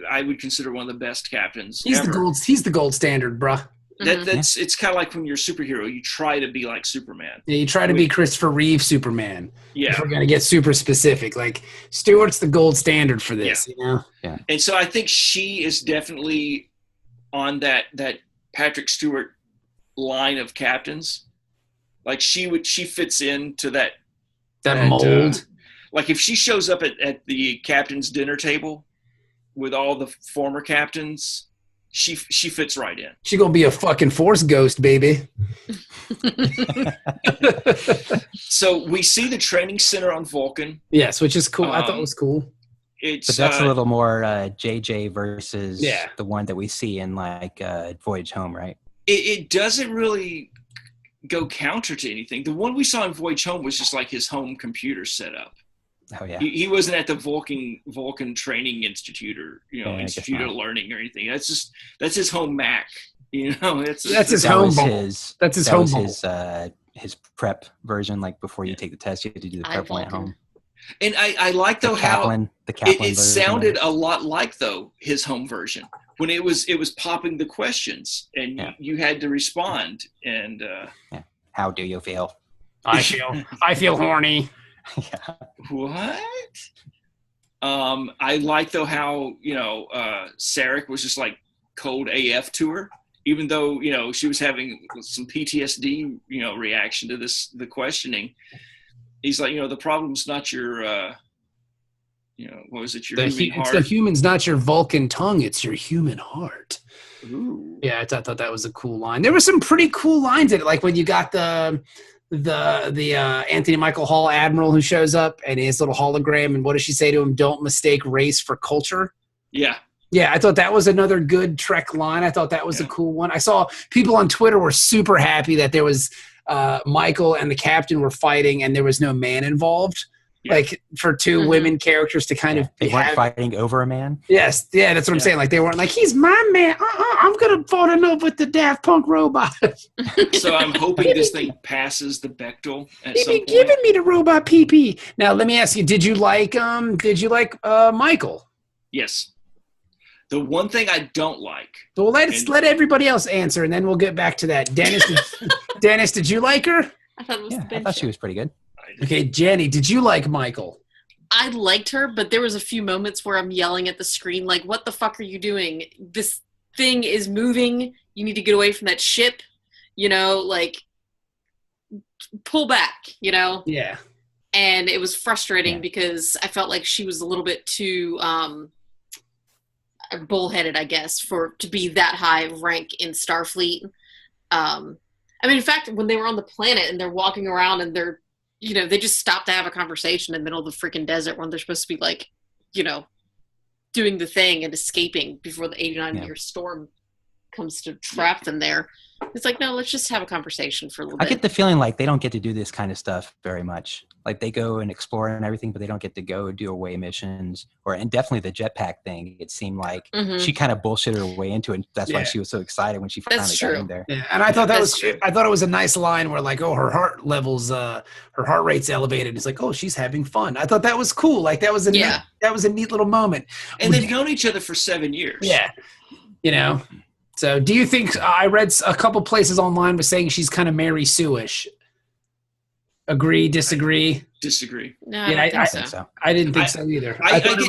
I would consider one of the best captains. He's ever. the gold standard, bruh. It's kind of like when you're a superhero, you try to be like Superman. Yeah, you try to be Christopher Reeve Superman. Yeah. If we're gonna get super specific. Like Stewart's the gold standard for this, Yeah. you know? Yeah. And so I think she is definitely on that Patrick Stewart line of captains. Like she fits into that mold. Like if she shows up at the captain's dinner table with all the former captains, she fits right in. She gonna be a fucking Force ghost, baby. So we see the training center on Vulcan. Yes, which is cool. I thought it was cool. But that's a little more JJ versus the one that we see in like Voyage Home, right? It doesn't really go counter to anything. The one we saw in Voyage Home was just like his home computer setup. Oh yeah. He wasn't at the Vulcan Training Institute or Institute of Learning or anything. That's his home Mac. That's his home. That's his home. His prep version. Like before you take the test, you have to do the prep one at home. And I like though how it sounded a lot like though his home version when it was popping the questions and you had to respond and how do you feel? I feel horny. Yeah. What? I like though how Sarek was just like cold AF to her, even though she was having some PTSD reaction to the questioning. He's like, the problem's not your what was it, your human heart? It's the humans, not your Vulcan tongue, it's your human heart. Ooh. Yeah, I thought that was a cool line. There were some pretty cool lines in it, like when you got the Anthony Michael Hall Admiral who shows up and his little hologram, and what does she say to him? Don't mistake race for culture. Yeah. Yeah, I thought that was another good Trek line. I thought that was a cool one. I saw people on Twitter were super happy that there was Michael and the captain were fighting and there was no man involved. Yeah. Like for two women characters to kind of they weren't fighting over a man. Yes, yeah, that's what I'm saying. Like they weren't like, he's my man. I'm gonna fall in love with the Daft Punk robot. So I'm hoping this thing passes the Bechdel at some point. Giving me the robot PP. Now let me ask you: Did you like Michael? Yes. The one thing I don't like. Well, let everybody else answer, and then we'll get back to that. Dennis, did you like her? I thought it was I thought she was pretty good. Okay, Jenny, did you like Michael? I liked her, but there was a few moments where I'm yelling at the screen, like, what the fuck are you doing? This thing is moving. You need to get away from that ship. Like, pull back, Yeah. And it was frustrating because I felt like she was a little bit too bullheaded, I guess, to be that high of rank in Starfleet. In fact, when they were on the planet and they're walking around and they're they just stopped to have a conversation in the middle of the freaking desert when they're supposed to be like, doing the thing and escaping before the 89-year storm comes to trap them there. It's like, no, let's just have a conversation for a little bit. I get the feeling like they don't get to do this kind of stuff very much. Like they go and explore and everything, but they don't get to go do away missions and definitely the jetpack thing. It seemed like she kind of bullshitted her way into it. And that's why she was so excited when she finally got in there. Yeah, and I thought I thought it was a nice line where like, oh, her heart levels, her heart rate's elevated. It's like, oh, she's having fun. I thought that was cool. Like that was a neat little moment. And they've known each other for 7 years. Yeah, So do you think I read a couple places online was saying she's kind of Mary Sue-ish? Agree, disagree? Disagree. No, I don't think so. I didn't think so either. I thought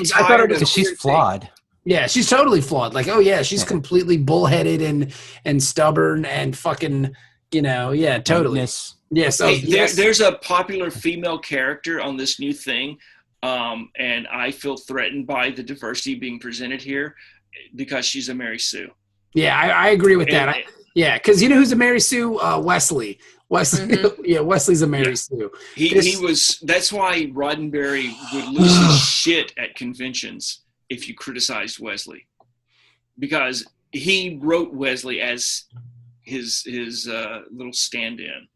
it was she's flawed. Yeah, she's totally flawed. Like, oh yeah, she's completely bullheaded and stubborn and fucking, totally. Yes. There's a popular female character on this new thing, and I feel threatened by the diversity being presented here because she's a Mary Sue. Yeah, I agree with that. Because you know who's a Mary Sue? Wesley. Wesley's a Mary Sue. He was. That's why Roddenberry would lose his shit at conventions if you criticized Wesley, because he wrote Wesley as his little stand-in.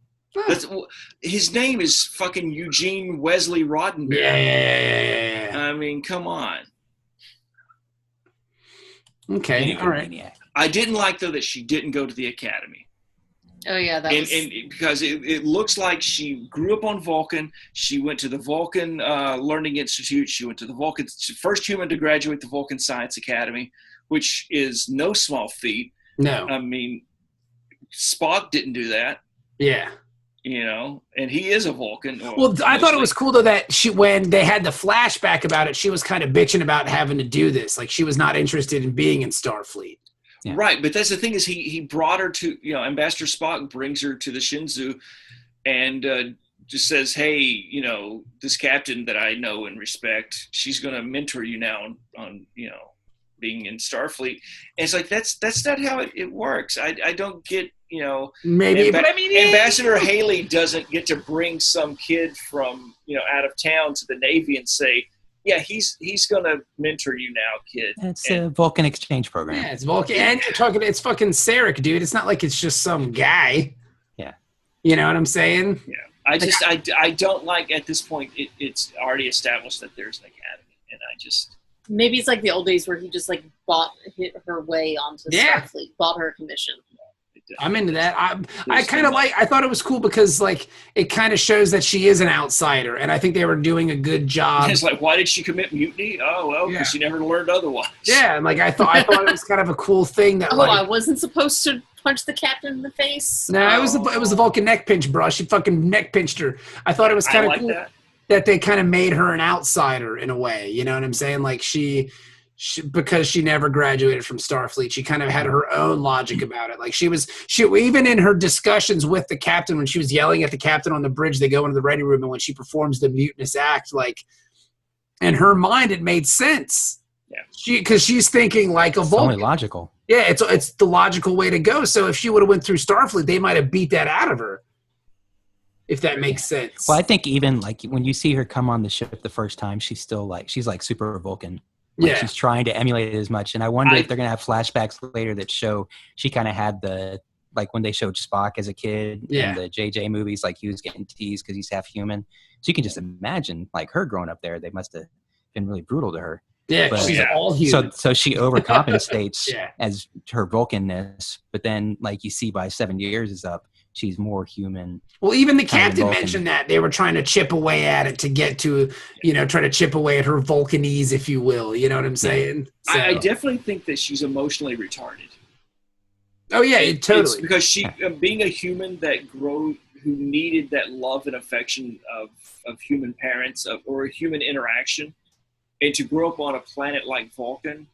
His name is fucking Eugene Wesley Roddenberry. Yeah. I mean, come on. Okay, all right. I didn't like, though, that she didn't go to the academy. Oh, yeah. And because it looks like she grew up on Vulcan. She went to the Vulcan Learning Institute. She went to the Vulcan, first human to graduate the Vulcan Science Academy, which is no small feat. No. I mean, Spock didn't do that. Yeah. You know, and he is a Vulcan. Well, I thought it was cool, though, that when they had the flashback about it, she was kind of bitching about having to do this. Like, she was not interested in being in Starfleet. Yeah. Right, but that's the thing is he brought her to, you know, Ambassador Spock brings her to the Shinzu and just says, hey, you know, this captain that I know and respect, she's going to mentor you now on, you know, being in Starfleet. And it's like, that's not how it works. I don't get, you know, maybe, but I mean, Ambassador Haley doesn't get to bring some kid from, you know, out of town to the Navy and say, yeah, he's gonna mentor you now, kid. It's a Vulcan exchange program. Yeah, it's Vulcan, and you're talking. It's fucking Sarek, dude. It's not like it's just some guy. Yeah, you know what I'm saying? Yeah, I don't like at this point. It's already established that there's an academy, and I just maybe it's like the old days where he just like hit her way onto Starfleet, bought her a commission. I'm into that. I kind of I thought it was cool because like it kind of shows that she is an outsider, and I think they were doing a good job. It's like, why did she commit mutiny? Oh well, because she never learned otherwise. Yeah, and like I thought it was kind of a cool thing that. I wasn't supposed to punch the captain in the face. No, it was the Vulcan neck pinch, bro. She fucking neck pinched her. I thought it was kind of cool that they kind of made her an outsider in a way. You know what I'm saying? Like she because she never graduated from Starfleet, she kind of had her own logic about it. Like she even in her discussions with the captain, when she was yelling at the captain on the bridge, they go into the ready room, and when she performs the mutinous act, like in her mind, it made sense. Yeah, because she's thinking like a Vulcan. Only logical. Yeah, it's the logical way to go. So if she would have went through Starfleet, they might have beat that out of her. If that makes sense. Well, I think even like when you see her come on the ship the first time, she's like super Vulcan. Like she's trying to emulate it as much. And I wonder if they're going to have flashbacks later that show she kind of had like when they showed Spock as a kid in the JJ movies, like he was getting teased because he's half human. So you can just imagine like her growing up there, they must have been really brutal to her. Yeah, but, she's all human. So she overcompensates as her Vulcanness. But then like you see by 7 years is up, she's more human. Well, even the captain mentioned that they were trying to chip away at it to get to, try to chip away at her Vulcanese, if you will. You know what I'm saying? So. I definitely think that she's emotionally retarded. Oh yeah, totally. It's because she, being a human who needed that love and affection of human parents or a human interaction, and to grow up on a planet like Vulcan,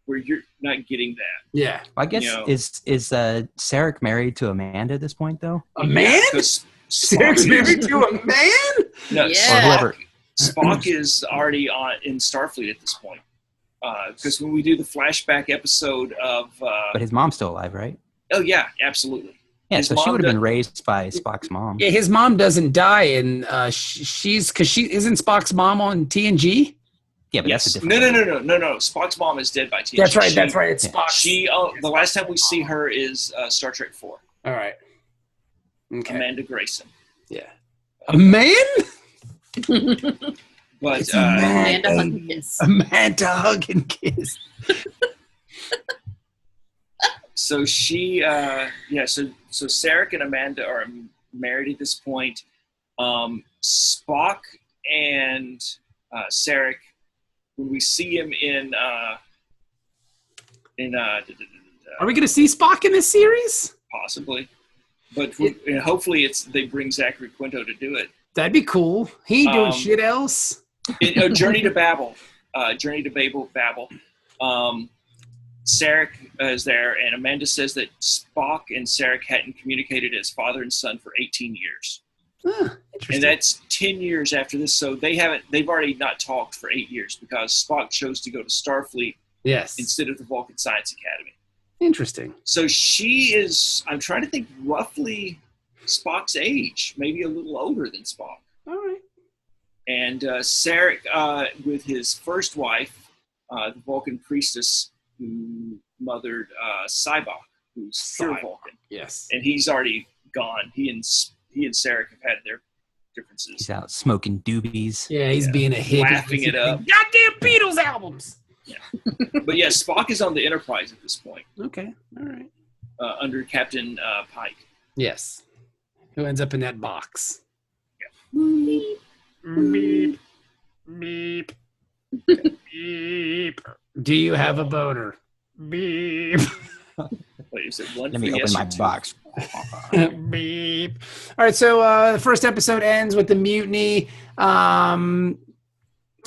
where you're not getting that. Yeah. I guess is Sarek married to Amanda at this point, though? A man? Sarek's married to a man? No, yeah. Spock is already in Starfleet at this point. Because when we do the flashback episode of... but his mom's still alive, right? Oh, yeah, absolutely. Yeah, so she would have been raised by Spock's mom. Yeah, his mom doesn't die, and isn't Spock's mom on TNG? Yeah, but that's a different No. Spock's mom is dead by TNG. That's right. It's Spock. The last time we see her is Star Trek 4. All right. Okay. Amanda Grayson. Yeah. A man? But Amanda hug and kiss. Amanda hug and kiss. So she, so Sarek and Amanda are married at this point. Spock and Sarek, when we see him in are we going to see Spock in this series? Possibly, but hopefully they bring Zachary Quinto to do it. That'd be cool. He ain't doing shit else. Journey to Babel. Sarek is there, and Amanda says that Spock and Sarek hadn't communicated as father and son for 18 years. Interesting. And that's 10 years after this, so they've already not talked for 8 years because Spock chose to go to Starfleet instead of the Vulcan Science Academy. Interesting. So she is, I'm trying to think, roughly Spock's age, maybe a little older than Spock. All right. And Sarek, with his first wife, the Vulcan priestess who mothered Sybok, who's pure Vulcan. Yes. And he's already gone. He and Sarek have had their differences. He's out smoking doobies. Yeah, he's being a hippie. Laughing it up. Goddamn Beatles albums! Yeah. But yeah, Spock is on the Enterprise at this point. Okay. All right. Under Captain Pike. Yes. Who ends up in that box? Yeah. Beep. Beep. Beep. Do you have a boner? Beep. Wait, is it one? Let me open my box. Beep. All right, so the first episode ends with the mutiny, and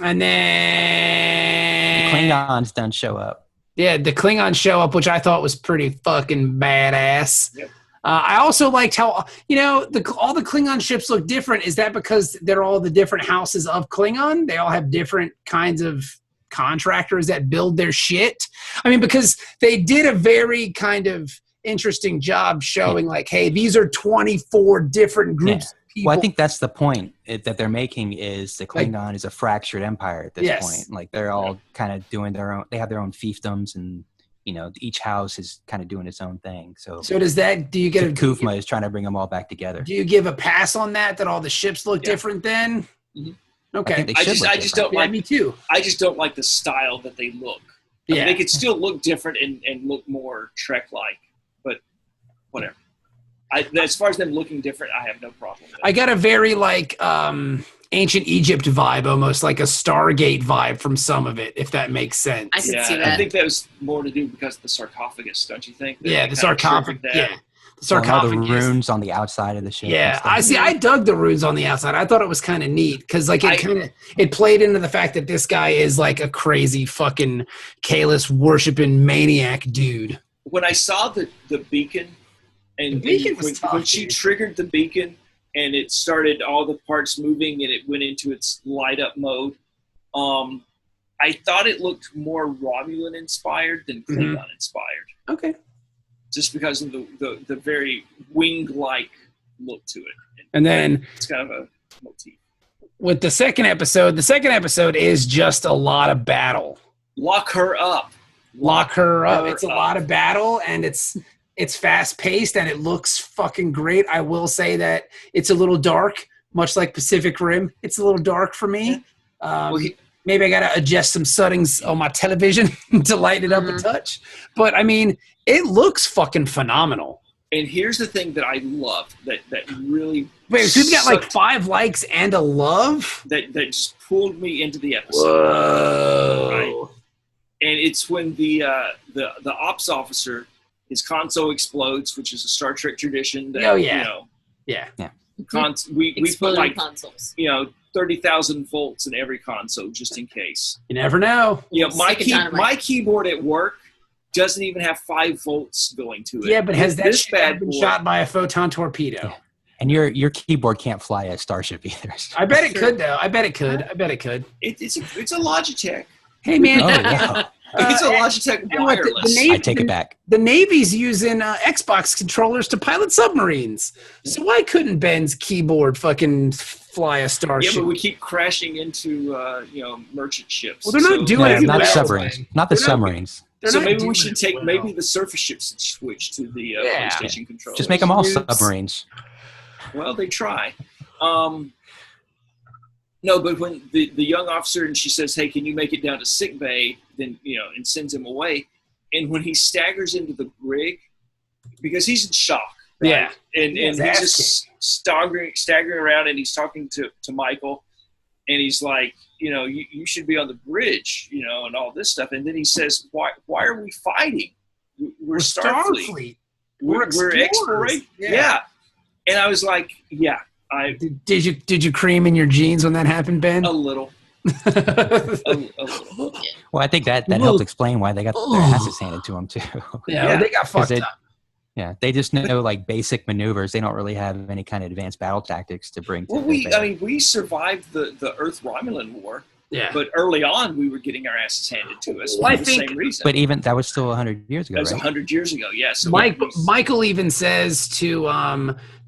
then The Klingons don't show up. Yeah, the Klingons show up, which I thought was pretty fucking badass. Yep. I also liked how, all the Klingon ships look different. Is that because they're all the different houses of Klingon? They all have different kinds of contractors that build their shit? I mean, because they did a very kind of interesting job showing like, hey, these are 24 different groups of people. Well, I think that's the point that they're making is the Klingon is a fractured empire at this point. Like they're all kind of doing their own, they have their own fiefdoms and, each house is kind of doing its own thing. So does that, do you get Kufma is trying to bring them all back together. Do you give a pass on that all the ships look different then? Mm-hmm. Okay. I just don't like, me too. I just don't like the style that they look. I mean, they could still look different and look more Trek-like, but whatever. As far as them looking different, I have no problem with that. I got a very ancient Egypt vibe, almost like a Stargate vibe from some of it, if that makes sense. I can see that. I think that was more to do because of the sarcophagus, don't you think? The sarcophagus. Yeah. The sarcophagus. All the runes on the outside of the ship. Yeah, I dug the runes on the outside. I thought it was kind of neat because it played into the fact that this guy is like a crazy fucking Kahless worshiping maniac dude. When I saw the beacon, and when she triggered the beacon and it started all the parts moving and it went into its light up mode, I thought it looked more Romulan inspired than Klingon inspired. Okay. Just because of the very wing-like look to it. And then it's kind of a motif. With the second episode is just a lot of battle. Lock her up. It's a lot of battle, and it's fast-paced, and it looks fucking great. I will say that it's a little dark, much like Pacific Rim. It's a little dark for me. Maybe I got to adjust some settings on my television to lighten it up a touch. But, I mean, it looks fucking phenomenal. And here's the thing that I love that really... Wait, so you've got 5 likes and a love? That just pulled me into the episode. Whoa. Right? And it's when the ops officer, his console explodes, which is a Star Trek tradition. That, we put consoles. 30,000 volts in every console just in case. You never know. My keyboard at work doesn't even have 5 volts going to it. Yeah, but has that shit been shot by a photon torpedo? Yeah. And your keyboard can't fly a Starship either. I bet it could, though. I bet it could. It's a Logitech. Hey, man. Oh, yeah. It's a Logitech wireless. I take it back. The Navy's using Xbox controllers to pilot submarines. So why couldn't Ben's keyboard fucking fly a starship? Yeah, but we keep crashing into merchant ships. Well, they're not doing it. Not submarines. Not the submarines. So maybe we should maybe the surface ships should switch to the PlayStation controllers. Just make them all submarines. Well, they try. No, but when the young officer and she says, "Hey, can you make it down to sick bay?" Then and sends him away. And when he staggers into the brig, because he's in shock, right? Yeah, and he's just staggering around, and he's talking to Michael, and he's like, you should be on the bridge, and all this stuff. And then he says, "Why are we fighting? We're Starfleet. We're exploring." Yeah. And I was like, yeah. Did you cream in your jeans when that happened, Ben? A little. a little. Well, I think that helped explain why they got their asses handed to them too. Yeah, they got fucked up. Yeah, they just know basic maneuvers. They don't really have any kind of advanced battle tactics to bring. Well, we survived the Earth Romulan War. Yeah. But early on, we were getting our asses handed to us for the same reason. But even that was still 100 years ago, That was 100 years ago, yes. So Michael even says to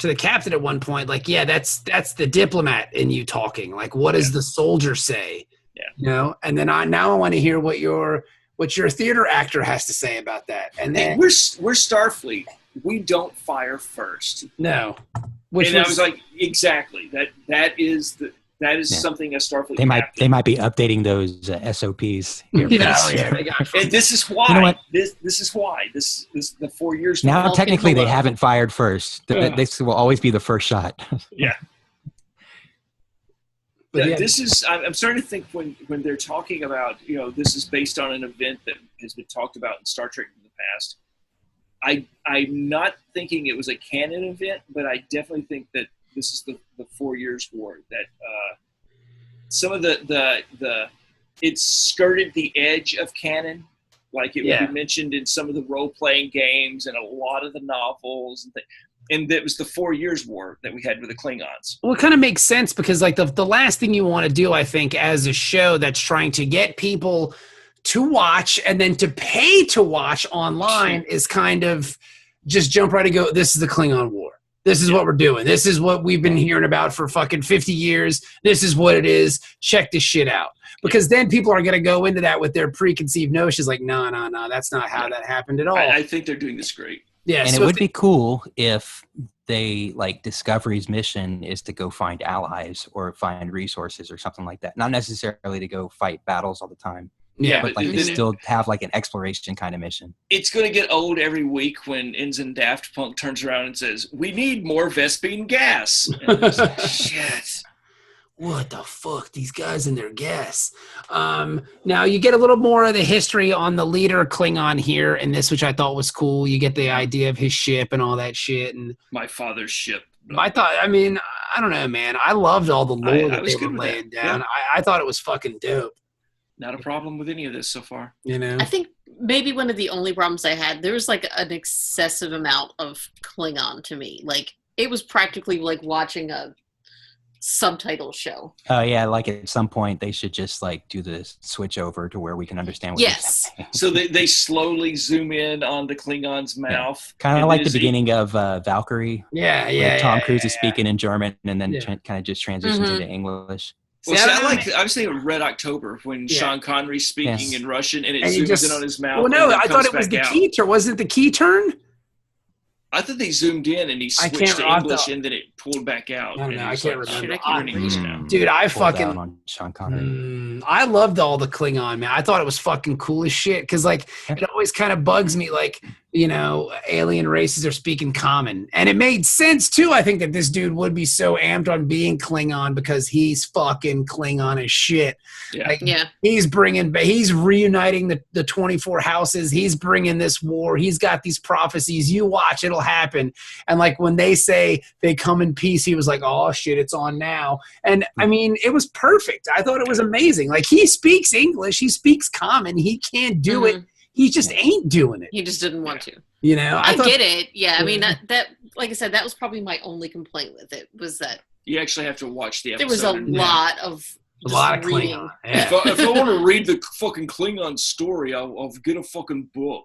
the captain at one point, that's the diplomat in you talking. Like, what does the soldier say? Yeah. And then I want to hear what your theater actor has to say about that. And then we're Starfleet. We don't fire first. No. I was like, exactly. That is That is something a Starfleet they might be updating those SOPs. Here. And this is why. You know what? This is why. This the 4 years. Now technically they haven't fired first. This will always be the first shot. Yeah. But this is. I'm starting to think when they're talking about this is based on an event that has been talked about in Star Trek in the past. I'm not thinking it was a canon event, but I definitely think that this is the 4 Years' War. That some of it skirted the edge of canon, like it would be mentioned in some of the role-playing games and a lot of the novels and things. And that was the 4 Years' War that we had with the Klingons. Well, it kind of makes sense because like the last thing you want to do, I think, as a show that's trying to get people to watch and then to pay to watch online is kind of just jump right and go, this is the Klingon War. This is what we're doing. This is what we've been hearing about for fucking 50 years. This is what it is. Check this shit out. Because then people are going to go into that with their preconceived notions like, no, that's not how that happened at all. I think they're doing this great. Yeah, and it would be cool if they, like, Discovery's mission is to go find allies or find resources or something like that. Not necessarily to go fight battles all the time. Yeah, but like they still have like an exploration kind of mission. It's going to get old every week when Ensign Daft Punk turns around and says, "We need more Vespene gas." And it's like, shit. What the fuck? These guys and their gas. Now you get a little more of the history on the leader Klingon here in this, which I thought was cool. You get the idea of his ship and all that shit. And my father's ship. I don't know, man. I loved all the lore that they were laying down. Yeah. I thought it was fucking dope. Not a problem with any of this so far. I think maybe one of the only problems I had, there was like an excessive amount of Klingon to me. Like it was practically like watching a subtitle show. Oh yeah, like at some point they should just like do the switch over to where we can understand what yes. So they slowly zoom in on the Klingon's mouth. Yeah. Kind of like the beginning of Valkyrie. Yeah. Tom Cruise is speaking in German and then kind of just transitions into English. Well, I was thinking of Red October when Sean Connery's speaking in Russian and it zooms in on his mouth. Well, no, I thought it was the key turn. Wasn't it the key turn? I thought they zoomed in and he switched to English and then it pulled back out. I don't know. I can't remember. Dude, I fucking on Sean Connery. I loved all the Klingon, man. I thought it was fucking cool as shit because like it always kind of bugs me like, alien races are speaking common. And it made sense too, I think, that this dude would be so amped on being Klingon because he's fucking Klingon as shit. He's reuniting the 24 houses. He's bringing this war. He's got these prophecies. You watch, it'll happen. And like when they say they come in peace, he was like, oh shit, it's on now. And I mean, it was perfect. I thought it was amazing. Like he speaks English. He speaks common. He can't do it. He just ain't doing it. He just didn't want to. I get it. Yeah, I mean that like I said, that was probably my only complaint with it was that you actually have to watch the episode. There was a lot of Klingon. Yeah. If I want to read the fucking Klingon story, I'll get a fucking book.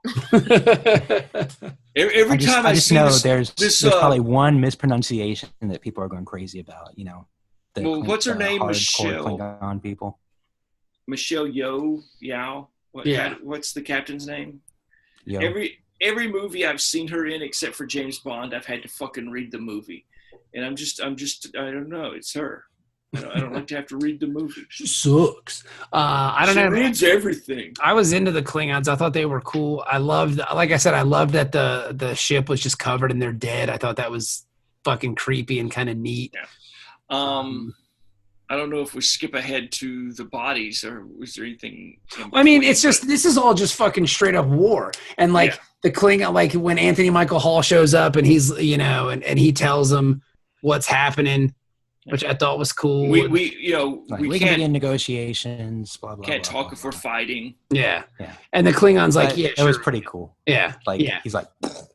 Every time I just see know this, there's probably one mispronunciation that people are going crazy about. What's her name? Michelle. Klingon people. Michelle Yao. What's the captain's name? Yo. Every movie I've seen her in, except for James Bond, I've had to fucking read the movie, and I'm just I don't know. It's her. I don't like to have to read the movie. She sucks. I don't know. She reads everything. I was into the Klingons. I thought they were cool. I loved that the ship was just covered in their dead. I thought that was fucking creepy and kind of neat. Yeah. I don't know if we skip ahead to the bodies or was there anything. I mean, it's just this is all just fucking straight up war, and like the Klingon, like when Anthony Michael Hall shows up and he's and he tells them what's happening, which I thought was cool. We can begin negotiations. Blah blah. Can't talk if we're fighting. Yeah. And the Klingon's like, it was pretty cool. Yeah. He's like,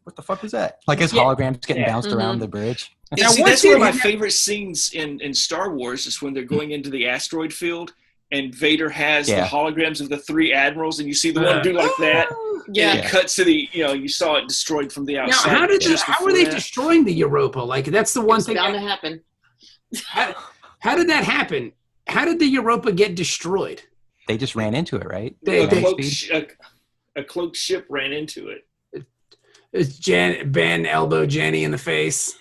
what the fuck was that? Like his hologram's getting bounced around the bridge. Yeah, that's one of my favorite scenes in Star Wars is when they're going into the asteroid field and Vader has the holograms of the three admirals and you see the one do like that. Yeah. And it cuts to you saw it destroyed from the outside. Now, how were they destroying the Europa? Like that's the one thing bound to happen. How did that happen? How did the Europa get destroyed? They just ran into it, right? A cloaked ship ran into it. It's Ben elbow Jenny in the face.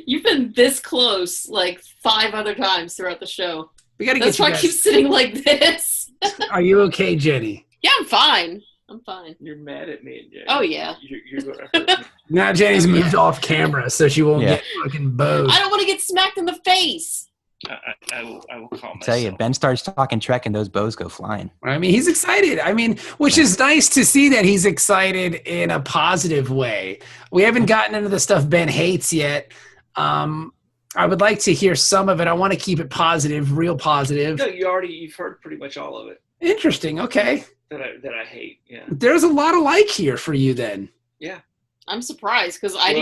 You've been this close like 5 other times throughout the show. We gotta That's get why you I guys. keep sitting like this. Are you okay, Jenny? Yeah, I'm fine. I'm fine. You're mad at me, Jenny. Oh, yeah. You're gonna hurt me. Now Jenny's Oh, moved yeah. off camera, so she won't Yeah. get fucking bowed. I don't want to get smacked in the face. I will calm myself. Tell you, Ben starts talking Trek and those bows go flying. I mean, he's excited. I mean, which is nice to see that he's excited in a positive way. We haven't gotten into the stuff Ben hates yet. I would like to hear some of it. I want to keep it positive, real positive. No, you've heard pretty much all of it Interesting. Okay. that I hate. Yeah. There's a lot of like here for you then. Yeah. I'm surprised because I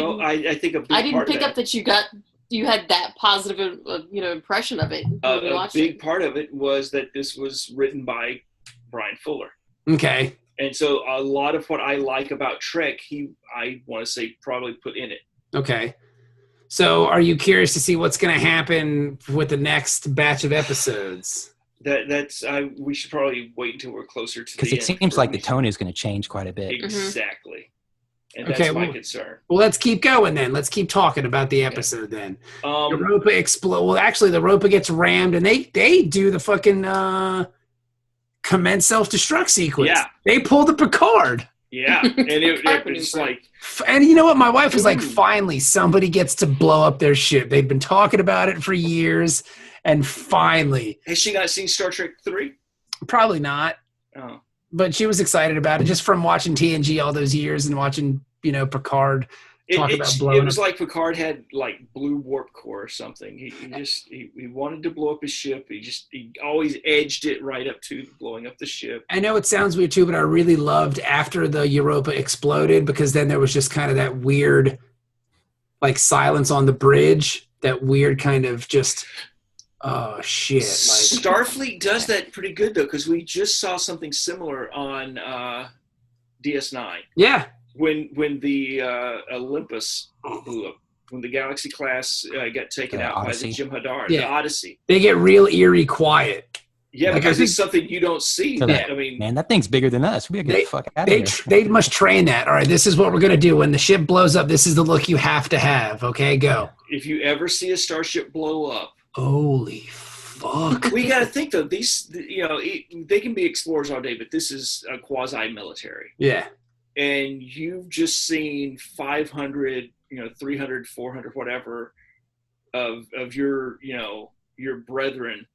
think a big I didn't part pick of that, up that you had that positive impression of it. When we a watched big it. part of it was that this was written by Brian Fuller. Okay. And so a lot of what I like about Trek, I want to say probably put in it. Okay. So are you curious to see what's going to happen with the next batch of episodes? We should probably wait until we're closer to the Because it end seems for like the me. tone is going to change quite a bit. Exactly. And that's Okay, my well- concern. Well, let's keep going then. Let's keep talking about the episode then. Europa explode. Well, actually, the Europa gets rammed, and they do the fucking commence self-destruct sequence. Yeah. They pull the Picard. Yeah. And it was Picard. like, And you know what? My wife was like, Ooh. finally, somebody gets to blow up their ship. They've been talking about it for years, and finally. has she not seen Star Trek 3? Probably not. Oh. But she was excited about it just from watching TNG all those years and watching, Picard talk about blowing It was up. like Picard had like blue warp core or something. He wanted to blow up his ship. He always edged it right up to blowing up the ship. I know it sounds weird too, but I really loved after the Europa exploded because then there was just kind of that weird, like silence on the bridge. That weird kind of just, oh shit! Like Starfleet does that pretty good though, because we just saw something similar on DS9 yeah, when the Olympus blew up, when the Galaxy class got taken out Odyssey. by the Jem'Hadar, Yeah. the Odyssey. they get real eerie quiet. Yeah, Like, I because think- it's something you don't see. So I mean, Man, that thing's bigger than us. We gotta get the fuck out of here. They must train that. All right, this is what we're gonna do when the ship blows up. This is the look you have to have. Okay, go. if you ever see a starship blow up, Holy fuck! we got to think though. These, they can be explorers all day, but this is a quasi-military, Yeah, and you've just seen 500, 300, 400, whatever, of your brethren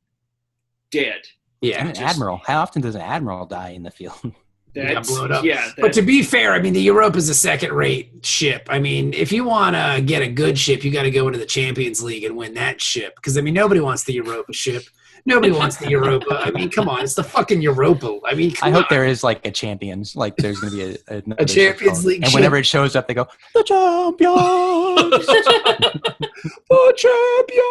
dead. yeah. And an admiral. How often does an admiral die in the field? Blow it up. Yeah, But to be fair, I mean, the Europa is a second-rate ship. I mean, if you want to get a good ship, you got to go into the Champions League and win that ship. Because, I mean, nobody wants the Europa ship. Nobody wants the Europa. I mean, come on. It's the fucking Europa. I mean, come I hope on. there is like a champions. Like there's going to be another A ship Champions called- League And ship. whenever it shows up, they go, the champions! The champions!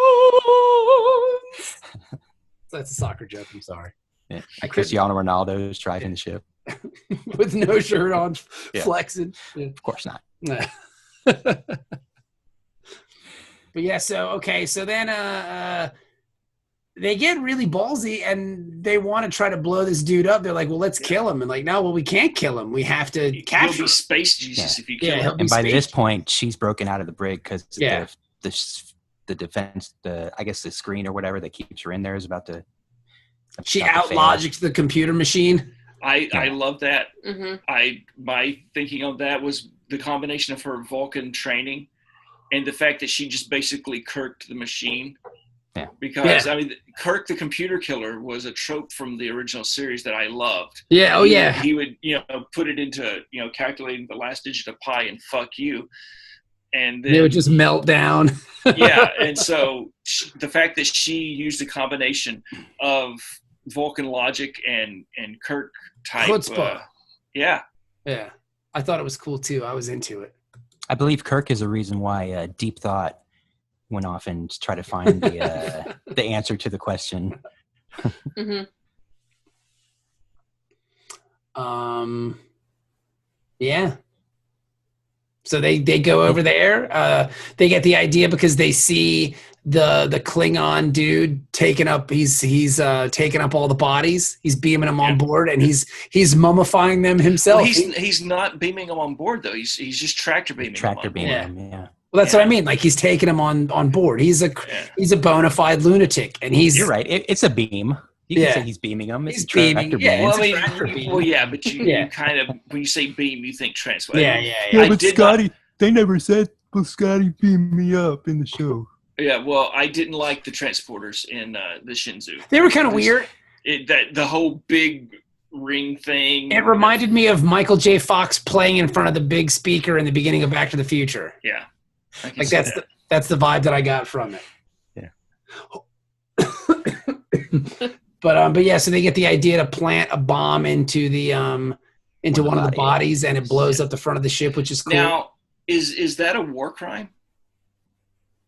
That's a soccer joke. I'm sorry. Yeah. I Cristiano Ronaldo is driving the ship. With no shirt on, Yeah. flexing. Yeah. Of course not. But yeah, so then they get really ballsy and they want to try to blow this dude up. They're like, well, let's kill him. And like, no, well, we can't kill him. We have to He'll capture be him. space Jesus if you Yeah, kill he'll him. be And by space. this point, she's broken out of the brig because Yeah. the defense, I guess the screen or whatever that keeps her in there is about to. She about to fail. out-logicked the computer machine. I love that. hmm My thinking on that was the combination of her Vulcan training and the fact that she just basically Kirked the machine. Yeah. Because Yeah. I mean, Kirk the computer killer was a trope from the original series that I loved. Yeah, oh yeah. He would put it into calculating the last digit of pi and fuck you, and then They would just melt down. yeah. And so the fact that she used a combination of Vulcan logic and Kirk type, Chutzpah. yeah. Yeah. I thought it was cool too. I was into it. I believe Kirk is the reason why Deep Thought went off and tried to find the answer to the question. hmm Yeah. So they go over there. They get the idea because they see the Klingon dude taking up. He's taking up all the bodies. He's beaming them on board, and he's mummifying them himself. Well, he's not beaming them on board though. He's just tractor beaming. Tractor them on beam. board. Yeah. Yeah. Well, that's what I mean. Like he's taking him on board. He's a bona fide lunatic, and he's. You're right. It's a beam. You can say he's beaming him. It's a tractor beam. Well, but you kind of when you say beam, you think transport. Yeah, but Scotty, they never said, "Well, Scotty beamed me up" in the show. Yeah, well, I didn't like the transporters in the Shinzu. They were kind of weird. The whole big ring thing. It reminded me of Michael J. Fox playing in front of the big speaker in the beginning of Back to the Future. Yeah, like that's the vibe that I got from it. Yeah. But yeah, so they get the idea to plant a bomb into the into one of the bodies, and it blows up the front of the ship, which is cool. Now, is that a war crime?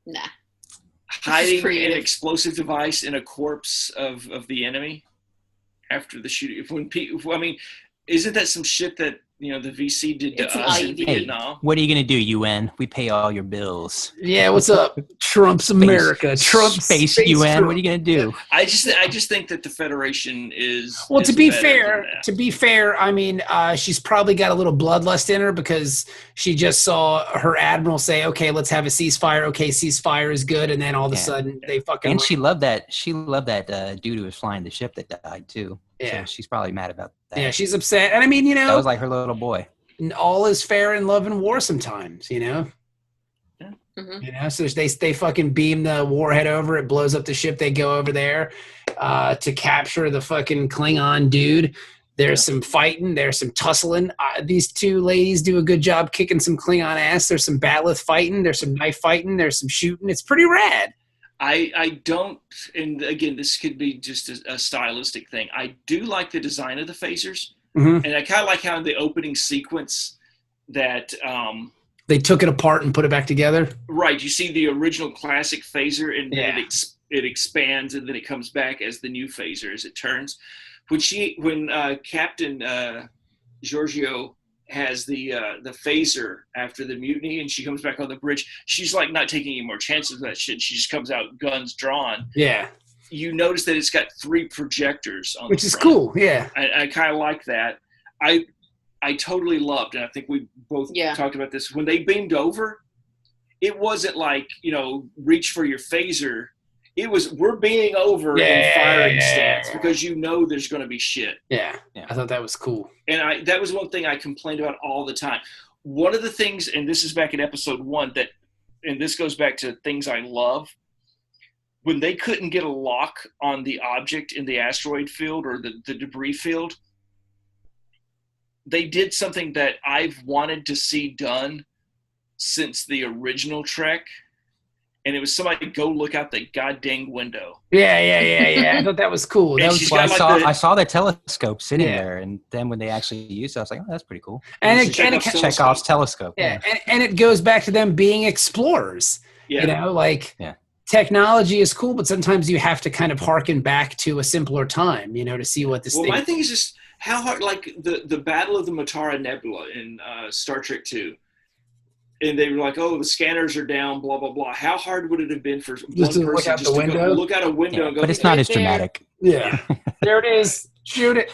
Nah. Hiding an explosive device in a corpse of the enemy after the shooting. Isn't that some shit that the VC did to us in Vietnam? What are you going to do, UN? We pay all your bills. Yeah, what's up? Trump's America. Trump's space UN. Trump. What are you going to do? I just think that the Federation is. Well, to be fair, I mean, she's probably got a little bloodlust in her because she just saw her admiral say, "Okay, let's have a ceasefire." Okay, ceasefire is good, and then all of a sudden they fucking. And she loved that. She loved that dude who was flying the ship that died too. Yeah, so she's probably mad about that. Yeah, she's upset, and I mean, that was like her little boy. All is fair in love and war sometimes, Yeah. Mm-hmm. So they fucking beam the warhead over. It blows up the ship. They go over there to capture the fucking Klingon dude. There's some fighting. There's some tussling. These two ladies do a good job kicking some Klingon ass. There's some bat'leth fighting. There's some knife fighting. There's some shooting. It's pretty rad. I don't, and again, this could be just a stylistic thing. I do like the design of the phasers, and I kind of like how in the opening sequence that they took it apart and put it back together. Right, you see the original classic phaser, and then it expands, and then it comes back as the new phaser as it turns. When Captain Giorgio has the phaser after the mutiny, and she comes back on the bridge, she's like not taking any more chances of that shit. She just comes out guns drawn. Yeah. You notice that it's got 3 projectors on which the is front. Cool. Yeah. I kind of like that. I totally loved, and I think we both talked about this, when they beamed over, it wasn't like, reach for your phaser. It was, we're being over in firing stance because there's going to be shit. Yeah. I thought that was cool. And that was one thing I complained about all the time. One of the things, and this is back in episode 1, and this goes back to things I love, when they couldn't get a lock on the object in the asteroid field or the debris field, they did something that I've wanted to see done since the original Trek. And it was somebody go look out the goddamn window. Yeah. I thought that was cool. I saw the telescope sitting there, and then when they actually used it, I was like, "Oh, that's pretty cool." And Chekhov's telescope. Yeah, and it goes back to them being explorers. Yeah. Technology is cool, but sometimes you have to kind of harken back to a simpler time, to see what this. Well, my thing is just how hard, like the Battle of the Matara Nebula in Star Trek II. And they were like, "Oh, the scanners are down, blah blah blah." How hard would it have been for one person look out just to go look out a window and go? But it's not as dramatic. Yeah, there it is. Shoot it.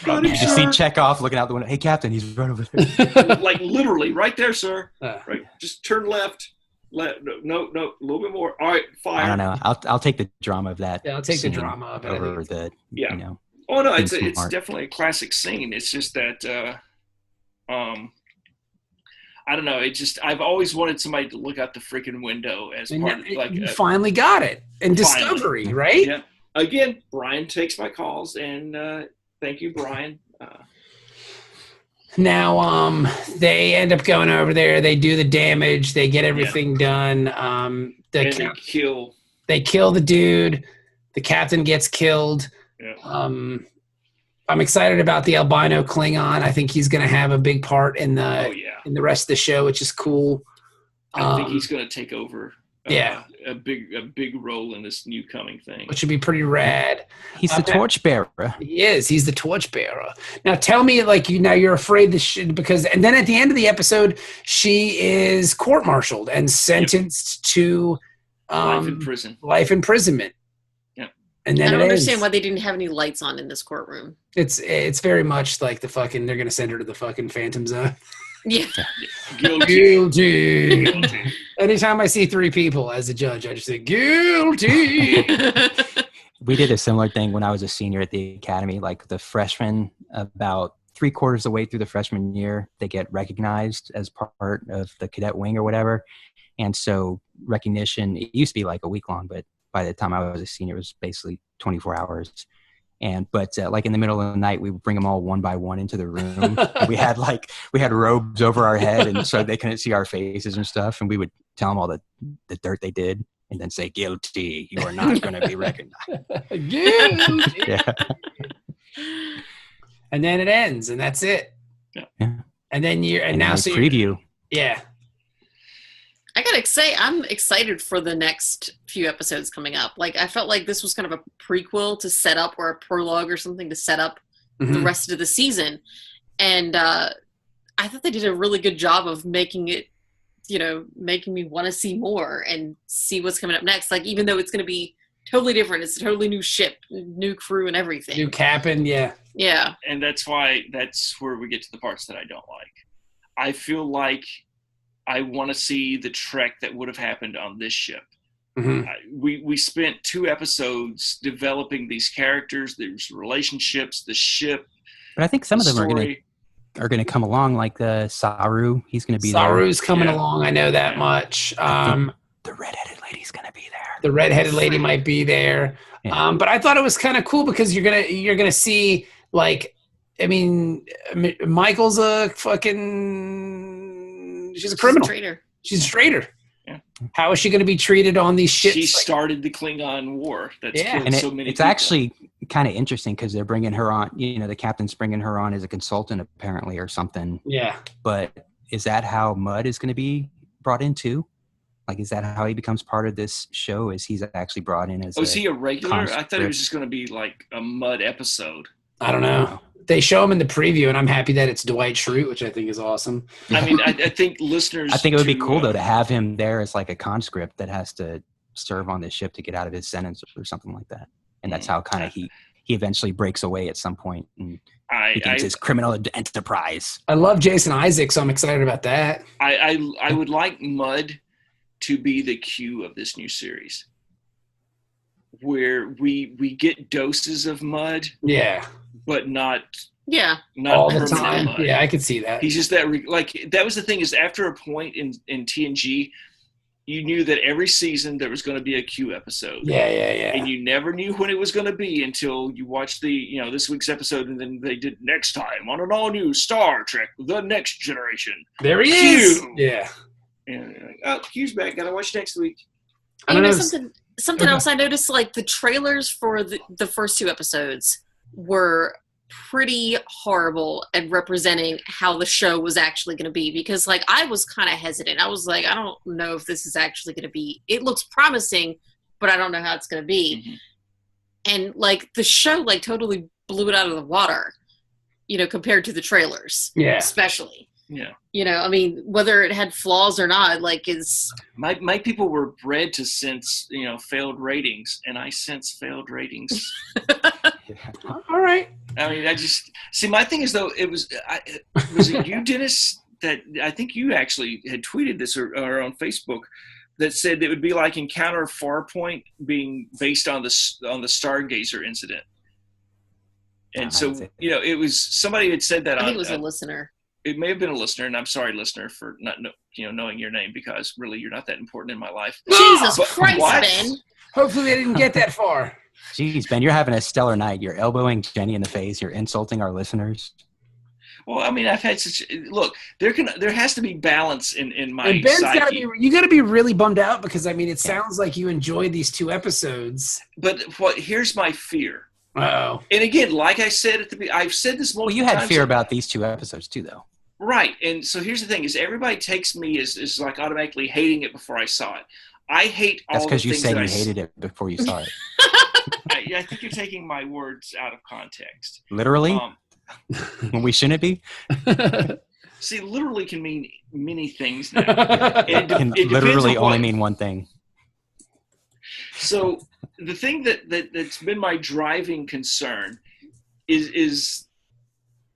You just see Chekhov looking out the window. Hey, Captain, he's right over there. Like literally, right there, sir. Right, just turn left. No, a little bit more. All right, fire. I don't know. I'll take the drama of that. Yeah, I'll take the drama of it over the. Yeah. Oh no, it's definitely a classic scene. It's just that. I don't know. I've always wanted somebody to look out the freaking window as part of you finally got it in Discovery, right? Yeah. Again, Brian takes my calls, and thank you, Brian. Now, they end up going over there. They do the damage. They get everything done. They kill the dude. The captain gets killed. Yeah. I'm excited about the albino Klingon. I think he's going to have a big part in the rest of the show, which is cool. I think he's going to take over. A big role in this new coming thing, which would be pretty rad. He's the torchbearer. He is. He's the torchbearer. Now, tell me, you're afraid this shit and then at the end of the episode, she is court-martialed and sentenced to life imprisonment. And then I don't understand why they didn't have any lights on in this courtroom. It's very much like they're going to send her to the fucking Phantom Zone. Yeah. Guilty. Anytime I see three people as a judge, I just say guilty. We did a similar thing when I was a senior at the academy. Like the freshmen, about 3/4 of the way through the freshman year, they get recognized as part of the cadet wing or whatever. And so recognition, it used to be like a week long, but by the time I was a senior, it was basically 24 hours. But like in the middle of the night, we would bring them all one by one into the room. we had robes over our head, and so they couldn't see our faces and stuff. And we would tell them all the dirt they did, and then say, "Guilty, you are not going to be recognized." Guilty. Yeah. And then it ends, and that's it. Yeah. And then now so preview. Yeah. I gotta say, I'm excited for the next few episodes coming up. Like, I felt like this was kind of a prequel to set up, or a prologue or something to set up the rest of the season. And I thought they did a really good job of making it, making me want to see more and see what's coming up next. Like, even though it's going to be totally different, it's a totally new ship, new crew and everything. New captain, yeah. Yeah. And that's where we get to the parts that I don't like. I feel like I want to see the trek that would have happened on this ship. We spent 2 episodes developing these characters, these relationships, the ship. But I think some of them are going to come along, like the Saru. He's going to be there. Saru's coming along. I know that much. The redheaded lady's going to be there. The redheaded lady might be there. Yeah. But I thought it was kind of cool because you're gonna see, like, I mean, Michael's a fucking. She's a criminal. She's a traitor. Yeah. How is she going to be treated on these ships? She started the Klingon War. That's killed so many it's people. Actually kind of interesting because they're bringing her on. The captain's bringing her on as a consultant apparently or something. Yeah. But is that how Mudd is going to be brought in too? Like, is that how he becomes part of this show? Is he's actually brought in as? Is he a regular? conscript? I thought it was just going to be like a Mudd episode. I don't know. They show him in the preview, and I'm happy that it's Dwight Schrute, which I think is awesome. I mean, I think listeners. I think it would be cool though to have him there as like a conscript that has to serve on this ship to get out of his sentence or something like that. And that's how kind of he eventually breaks away at some point and begins his criminal enterprise. I love Jason Isaac, so I'm excited about that. I would like Mudd to be the Q of this new series, where we get doses of Mudd. Yeah. But not all the time. Mudd. Yeah, I could see that. He's just that that was the thing, is after a point in TNG, you knew that every season there was going to be a Q episode. Yeah. And you never knew when it was going to be until you watched the this week's episode, and then they did next time on an all new Star Trek: The Next Generation. There he is. Yeah. And Q's back. Gotta watch next week. Something else I noticed, like the trailers for the first 2 episodes were pretty horrible at representing how the show was actually going to be, because like I was kind of hesitant. I was like, I don't know if this is actually going to be, it looks promising, but I don't know how it's going to be. And like the show like totally blew it out of the water, compared to the trailers. Yeah. Especially. Yeah. I mean, whether it had flaws or not, like is my people were bred to sense, failed ratings, and I sense failed ratings. All right. I mean, I just see. My thing is though, was it you, Dennis? That I think you actually had tweeted this or on Facebook that said it would be like Encounter Farpoint being based on the Stargazer incident. And so it was somebody had said that. I think it was a listener. It may have been a listener, and I'm sorry, listener, for not knowing your name, because really you're not that important in my life. Jesus Christ, Ben! Hopefully they didn't get that far. Jeez, Ben, you're having a stellar night. You're elbowing Jenny in the face. You're insulting our listeners. Well, I mean, I've had look. There has to be balance in my. And Ben's psyche. You got to be really bummed out, because I mean, it sounds like you enjoyed these 2 episodes. But here's my fear. Uh-oh. And again, like I said I've said this multiple times. Well, you had fear about these 2 episodes too, though. Right. And so here's the thing: is everybody takes me as like automatically hating it before I saw it. I hate all the things. That's because you said you hated it before you saw it. I think you're taking my words out of context. Literally? When we shouldn't be? See, literally can mean many things now. It can literally only mean one thing. So the thing that's been my driving concern is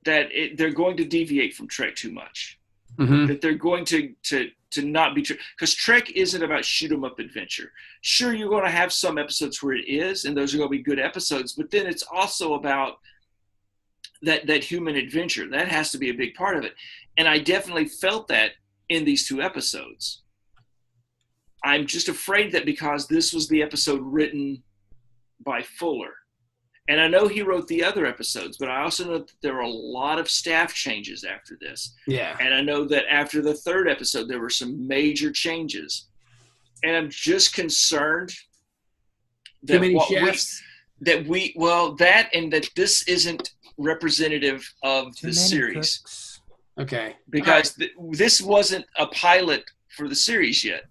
that they're going to deviate from Trek too much. that they're going to not be true, because Trek isn't about shoot 'em up adventure. Sure, you're going to have some episodes where it is, and those are going to be good episodes, but then it's also about that human adventure. That has to be a big part of it, and I definitely felt that in these 2 episodes. I'm just afraid that because this was the episode written by Fuller, and I know he wrote the other episodes, but I also know that there were a lot of staff changes after this. Yeah. And I know that after the 3rd episode, there were some major changes. And I'm just concerned that too many chefs. that this isn't representative of the series. Cooks. Okay. Because this wasn't a pilot for the series yet.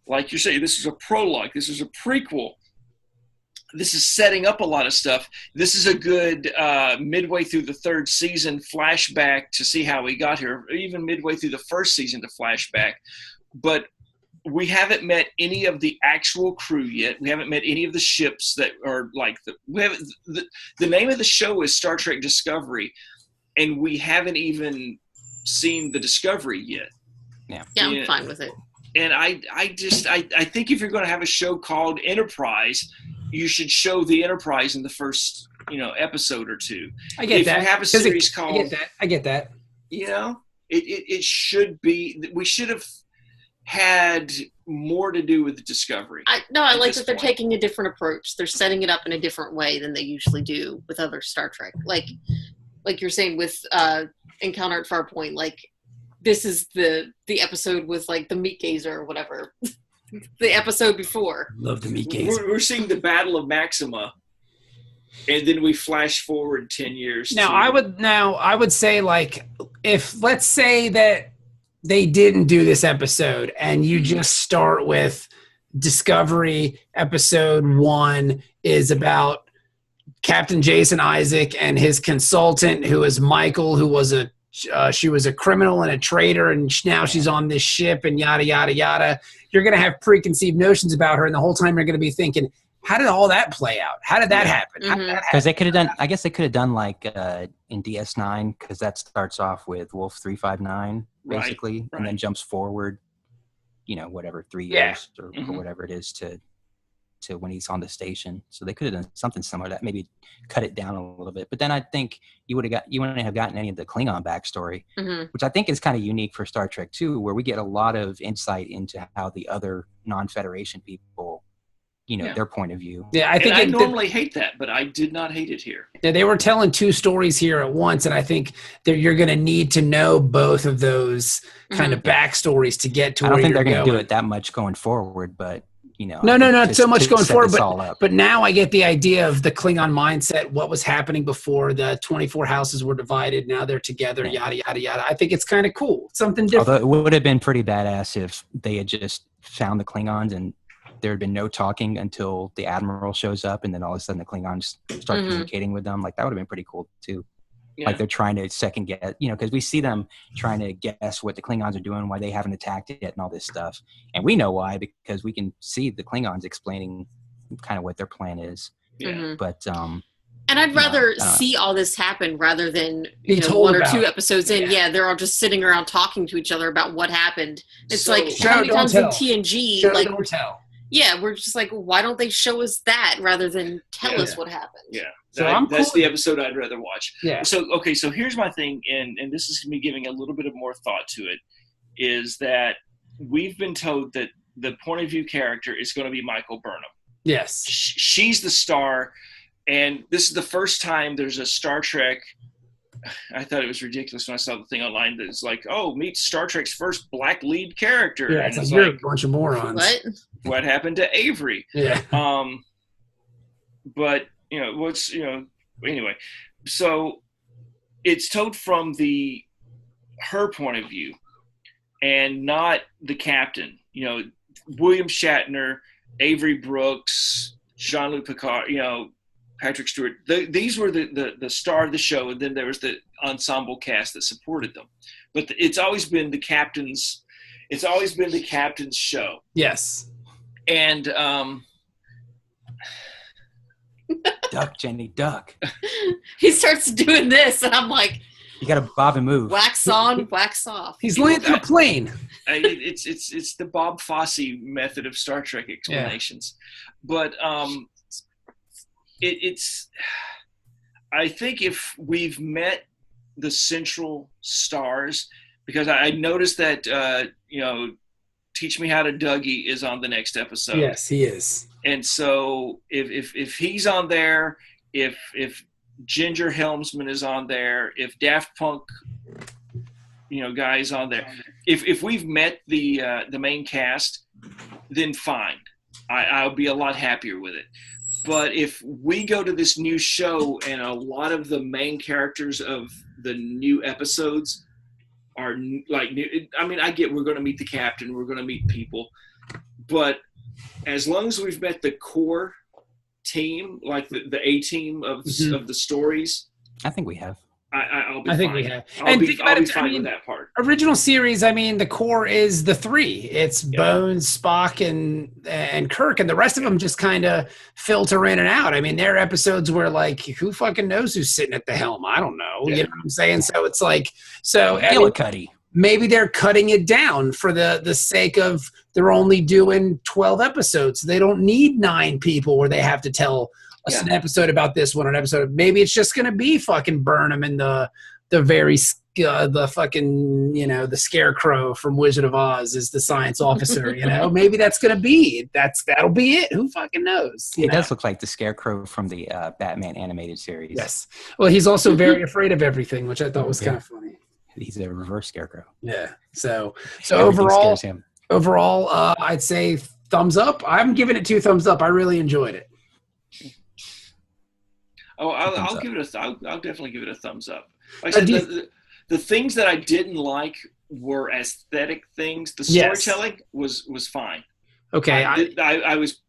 Like you're saying, this is a prologue. This is a prequel. This is setting up a lot of stuff. This is a good midway through the 3rd season flashback to see how we got here, even midway through the 1st season to flashback. But we haven't met any of the actual crew yet. We haven't met any of the ships that are like the name of the show is Star Trek Discovery, and we haven't even seen the Discovery yet. Yeah, I'm fine with it. And I think if you're going to have a show called Enterprise, you should show the Enterprise in the first, episode or 2. I get that. If you have a series called, I get that. It should be. We should have had more to do with the Discovery. I like that they're taking a different approach. They're setting it up in a different way than they usually do with other Star Trek. Like you're saying with Encounter at Farpoint, like this is the episode with like the meat gazer or whatever. The episode before. Love the meat gazer. We're seeing the Battle of Maxima, and then we flash forward 10 years. I would say, like, if let's say that they didn't do this episode and you just start with Discovery episode 1 is about Captain Jason Isaac and his consultant, who is Michael, who was she was a criminal and a traitor, and now she's on this ship and yada, yada, yada. You're going to have preconceived notions about her, and the whole time you're going to be thinking, how did all that play out? How did that happen? Because they could have done, I guess they could have done like in DS9, because that starts off with Wolf 359, basically, right. And then jumps forward, 3 years or whatever it is to when he's on the station. So they could have done something similar to that, maybe cut it down a little bit. But then I think you wouldn't have gotten any of the Klingon backstory, which I think is kind of unique for Star Trek too, where we get a lot of insight into how the other non-Federation people, their point of view. Yeah, I think I normally hate that, but I did not hate it here. Yeah, they were telling 2 stories here at once, and I think that you're going to need to know both of those kind of backstories to get to. I where don't think you're they're going going to do it that much going forward, but. No, not so much going forward, but but now I get the idea of the Klingon mindset, what was happening before the 24 houses were divided, now they're together, yada, yada, yada. I think it's kind of cool. Something different. Although it would have been pretty badass if they had just found the Klingons and there had been no talking until the Admiral shows up, and then all of a sudden the Klingons start communicating with them. Like, that would have been pretty cool, too. Yeah. Like, they're trying to second guess, because we see them trying to guess what the Klingons are doing, why they haven't attacked it yet, and all this stuff. And we know why, because we can see the Klingons explaining kind of what their plan is. Yeah. But and I'd rather see all this happen rather than 1 or 2 episodes in. Yeah, they're all just sitting around talking to each other about what happened. It's like how many times in TNG, don't tell. Yeah, we're just like, why don't they show us that rather than tell us what happened? Yeah. So that's the episode I'd rather watch. Yeah. So here's my thing, and this is me giving a little bit of more thought to it, is that we've been told that the point of view character is going to be Michael Burnham. Yes. She's the star, and this is the first time there's a Star Trek. I thought it was ridiculous when I saw the thing online that's like, meet Star Trek's first black lead character. Yeah, and it's you're a bunch of morons. What happened to Avery? Yeah. But anyway, so it's told from her point of view and not the captain. William Shatner, Avery Brooks, Jean-Luc Picard, Patrick Stewart. These were the star of the show, and then there was the ensemble cast that supported them. But it's always been the captain's. It's always been the captain's show. Yes. And duck, Jenny, duck. He starts doing this, and I'm like, You got to bob and move. Wax on, wax off. He's landing a plane. It's the Bob Fosse method of Star Trek explanations, but it's. I think if we've met the central stars, because I noticed that Teach Me How to Dougie is on the next episode. Yes, he is. And so if he's on there, if Ginger Helmsman is on there, if Daft Punk, guy is on there, if we've met the main cast, then fine. I'll be a lot happier with it. But if we go to this new show and a lot of the main characters of the new episodes are like new, I mean, I get we're going to meet the captain, we're going to meet people, but as long as we've met the core team, like the A team of the stories, I think we have. I'll be I think fine. we have. I'll be fine with that part. Original series, I mean, the core is the three. It's Bones, Spock, and Kirk, and the rest of them just kind of filter in and out. I mean, there are episodes where, like, who fucking knows who's sitting at the helm? I don't know. Yeah. You know what I'm saying? So it's like, McGillicuddy. Maybe they're cutting it down for the sake of they're only doing 12 episodes. They don't need 9 people where they have to tell us an episode about this one, an episode. Maybe it's just going to be fucking Burnham and the fucking, the Scarecrow from Wizard of Oz is the science officer, Maybe that's going to be, that'll be it. Who fucking knows? It does look like the Scarecrow from the Batman animated series. Yes. Well, he's also very afraid of everything, which I thought was kind of funny. He's a reverse Scarecrow. Yeah. So Everything scares him. overall, I'd say thumbs up. I'm giving it 2 thumbs up. I really enjoyed it. Oh, I'll give it I'll definitely give it a thumbs up. Like I said, the things that I didn't like were aesthetic things. The storytelling was fine. Okay, I was,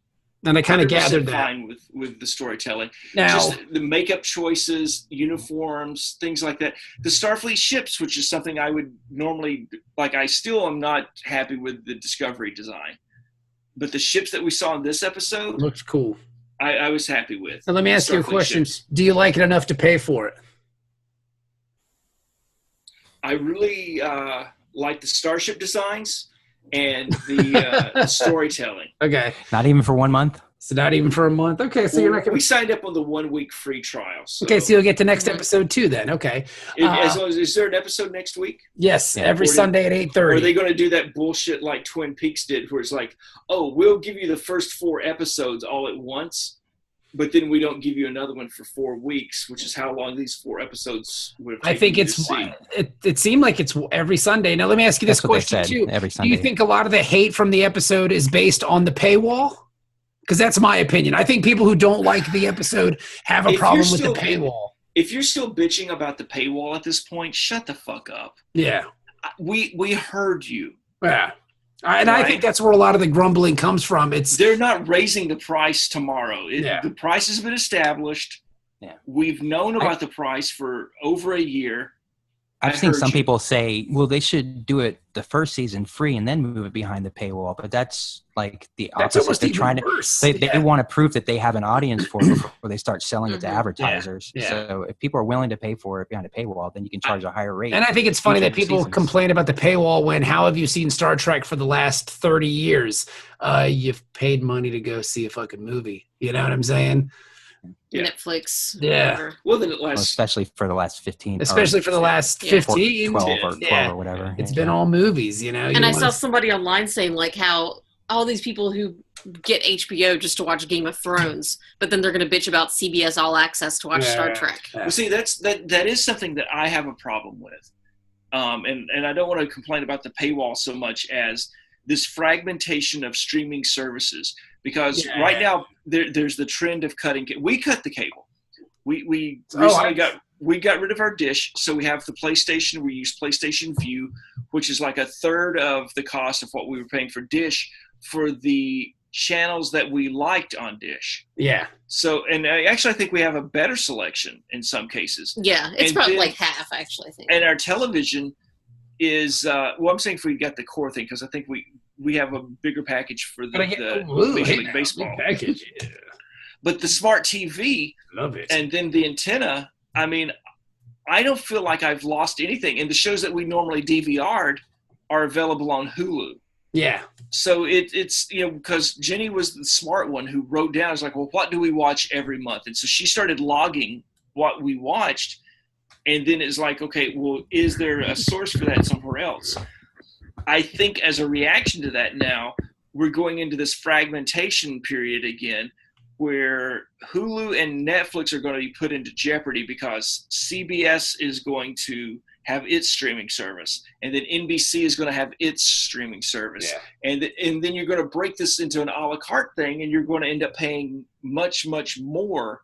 and I kind of gathered that. Fine with the storytelling. Now, just the makeup choices, uniforms, things like that. The Starfleet ships, which is something I would normally like. I still am not happy with the Discovery design, but the ships that we saw in this episode looks cool. I was happy with. Now, let me ask you a question. Do you like it enough to pay for it? I really like the starship designs and the storytelling. Okay. Not even for 1 month? So not even for a month? Okay, so you're not going to... We signed up on the 1 week free trial. So. Okay, so you'll get the next episode too then. Okay. As long as, is there an episode next week? Yes, every Sunday at 8:30. Are they going to do that bullshit like Twin Peaks did where it's like, oh, we'll give you the first 4 episodes all at once, but then we don't give you another one for 4 weeks, which is how long these 4 episodes would have taken. I think it seemed like it's every Sunday. Now let me ask you this question too. Every Sunday. Do you think a lot of the hate from the episode is based on the paywall? Because that's my opinion. I think people who don't like the episode have a problem with the paywall. If you're still bitching about the paywall at this point, shut the fuck up. Yeah. We heard you. Yeah. And I think that's where a lot of the grumbling comes from. They're not raising the price tomorrow. The price has been established. Yeah. We've known about the price for over a year. I've seen some people say, well, they should do it the first season free and then move it behind the paywall. But that's like the opposite. That's almost even worse. They want to prove that they have an audience for it before they start selling it to advertisers. Yeah. So if people are willing to pay for it behind a paywall, then you can charge a higher rate. And I think it's funny that people complain about the paywall when how have you seen Star Trek for the last 30 years? You've paid money to go see a fucking movie. You know what I'm saying? Yeah. Netflix. Yeah. Whatever. Well, then especially for the last 15. Especially for the last 15. 12 or 12 or whatever. It's been all movies, And I saw somebody online saying like how all these people who get HBO just to watch Game of Thrones, but then they're going to bitch about CBS All Access to watch Star Trek. Well, see, that is something that I have a problem with. And I don't want to complain about the paywall so much as this fragmentation of streaming services. Because right now there's the trend of cutting. We cut the cable. We recently got rid of our dish, so we have the PlayStation. We use PlayStation View, which is like a third of the cost of what we were paying for dish for the channels that we liked on dish. Yeah. So, and actually, I think we have a better selection in some cases. Yeah, it's probably like half actually. I think. And our television is I'm saying if we got the core thing because I think we have a bigger package for the Major League Baseball package. But the smart TV, love it, and then the antenna. I mean, I don't feel like I've lost anything. And the shows that we normally DVR'd are available on Hulu. Yeah. So it's, because Jenny was the smart one who wrote down, it's like, well, what do we watch every month? And so she started logging what we watched. And then it's like, okay, well, is there a source for that somewhere else? I think as a reaction to that now, we're going into this fragmentation period again where Hulu and Netflix are going to be put into jeopardy because CBS is going to have its streaming service, and then NBC is going to have its streaming service. Yeah. And then you're going to break this into an a la carte thing, and you're going to end up paying much, much more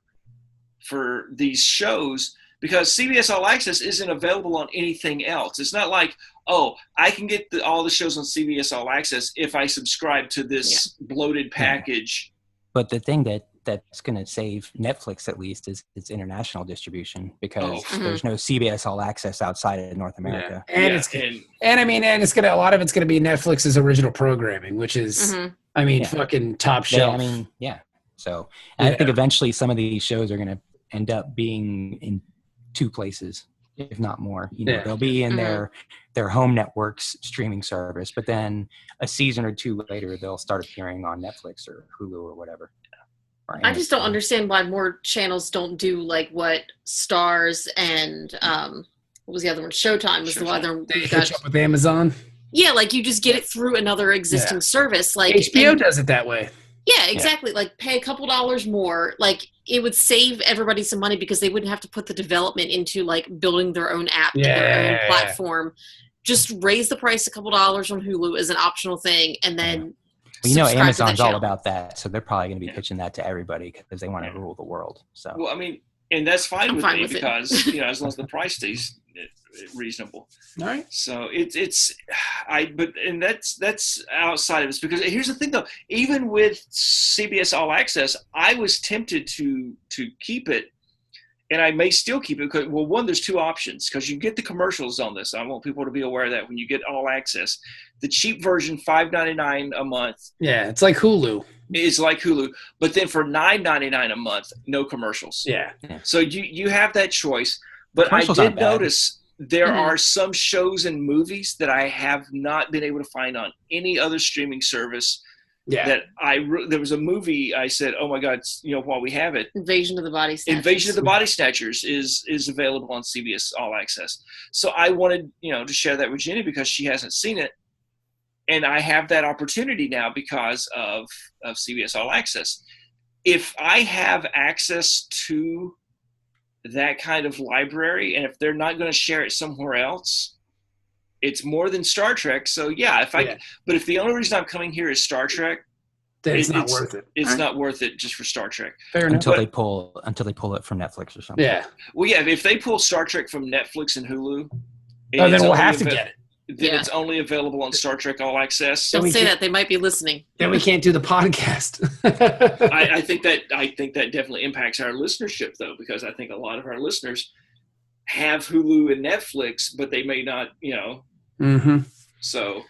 for these shows because CBS All Access isn't available on anything else. It's not like, oh, I can get all the shows on CBS All Access if I subscribe to this bloated package. But the thing that's going to save Netflix at least is its international distribution because there's no CBS All Access outside of North America. Yeah. And it's going to, a lot of it's going to be Netflix's original programming, which is, fucking top shelf. So I think eventually some of these shows are going to end up being in two places, if not more. They'll be in their home network's streaming service, but then a season or two later, they'll start appearing on Netflix or Hulu or whatever. I just don't understand why more channels don't do like what Stars and what was the other one? Showtime was the other. They catch up with Amazon. Yeah, like you just get it through another existing service. Like HBO does it that way. Yeah, exactly. Like pay a couple dollars more. Like it would save everybody some money because they wouldn't have to put the development into like building their own app, their own platform. Just raise the price a couple dollars on Hulu as an optional thing, and then. Well, Amazon's all about that, so they're probably going to be pitching that to everybody because they want to rule the world. So, well, and that's fine with me because as long as the price stays reasonable. All right. So that's outside of this because here's the thing though. Even with CBS All Access, I was tempted to keep it, and I may still keep it because one, there's two options because you get the commercials on this. I want people to be aware of that when you get All Access. The cheap version, $5.99 a month. Yeah, it's like Hulu. It's like Hulu, but then for $9.99 a month, no commercials. Yeah. So you have that choice. But I did notice there are some shows and movies that I have not been able to find on any other streaming service. Yeah. That there was a movie I said, oh my God, while we have it. Invasion of the Body Snatchers. Invasion of the Body Snatchers is available on CBS All Access. So I wanted, to share that with Jenny because she hasn't seen it. And I have that opportunity now because of CBS All Access. If I have access to that kind of library, and if they're not going to share it somewhere else, it's more than Star Trek. So but if the only reason I'm coming here is Star Trek, then it's not worth it. It's not worth it just for Star Trek. Fair enough. Until they pull it from Netflix or something. Yeah. Well, yeah. If they pull Star Trek from Netflix and Hulu, then we'll have to get it. Then it's only available on Star Trek All Access. Don't say that; they might be listening. Then we can't do the podcast. I think that definitely impacts our listenership, though, because I think a lot of our listeners have Hulu and Netflix, but they may not, So.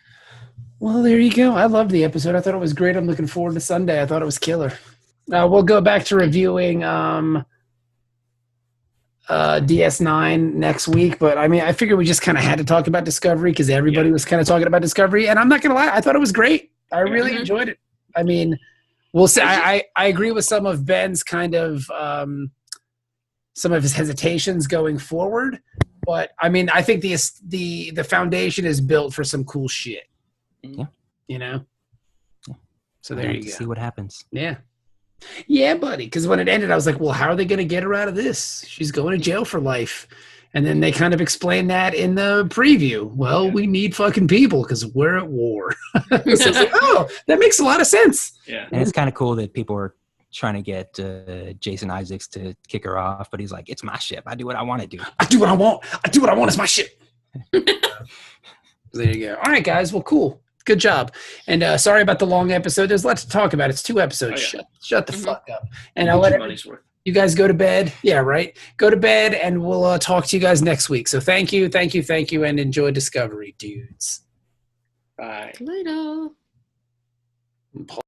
Well, there you go. I loved the episode. I thought it was great. I'm looking forward to Sunday. I thought it was killer. We'll go back to reviewing DS9 next week, but I figured we just kind of had to talk about Discovery because everybody was kind of talking about Discovery, and I'm not gonna lie, I thought it was great. I really enjoyed it. We'll see. I agree with some of Ben's kind of some of his hesitations going forward, but I think the foundation is built for some cool shit. Yeah. So there you go. See what happens. Yeah. Yeah, buddy. Because when it ended, I was like, well, how are they going to get her out of this? She's going to jail for life. And then they kind of explained that in the preview. Well, we need fucking people because we're at war. So I was like, oh, that makes a lot of sense. Yeah. And it's kind of cool that people are trying to get Jason Isaacs to kick her off, but he's like, it's my ship. I do what I want to do. I do what I want. It's my ship. There you go. All right, guys. Well, cool. Good job. And sorry about the long episode. There's lots to talk about. It's 2 episodes. Shut the fuck up. And I'll let you guys go to bed. Yeah, right. Go to bed, and we'll talk to you guys next week. So thank you, and enjoy Discovery, dudes. Bye. Later. Paul.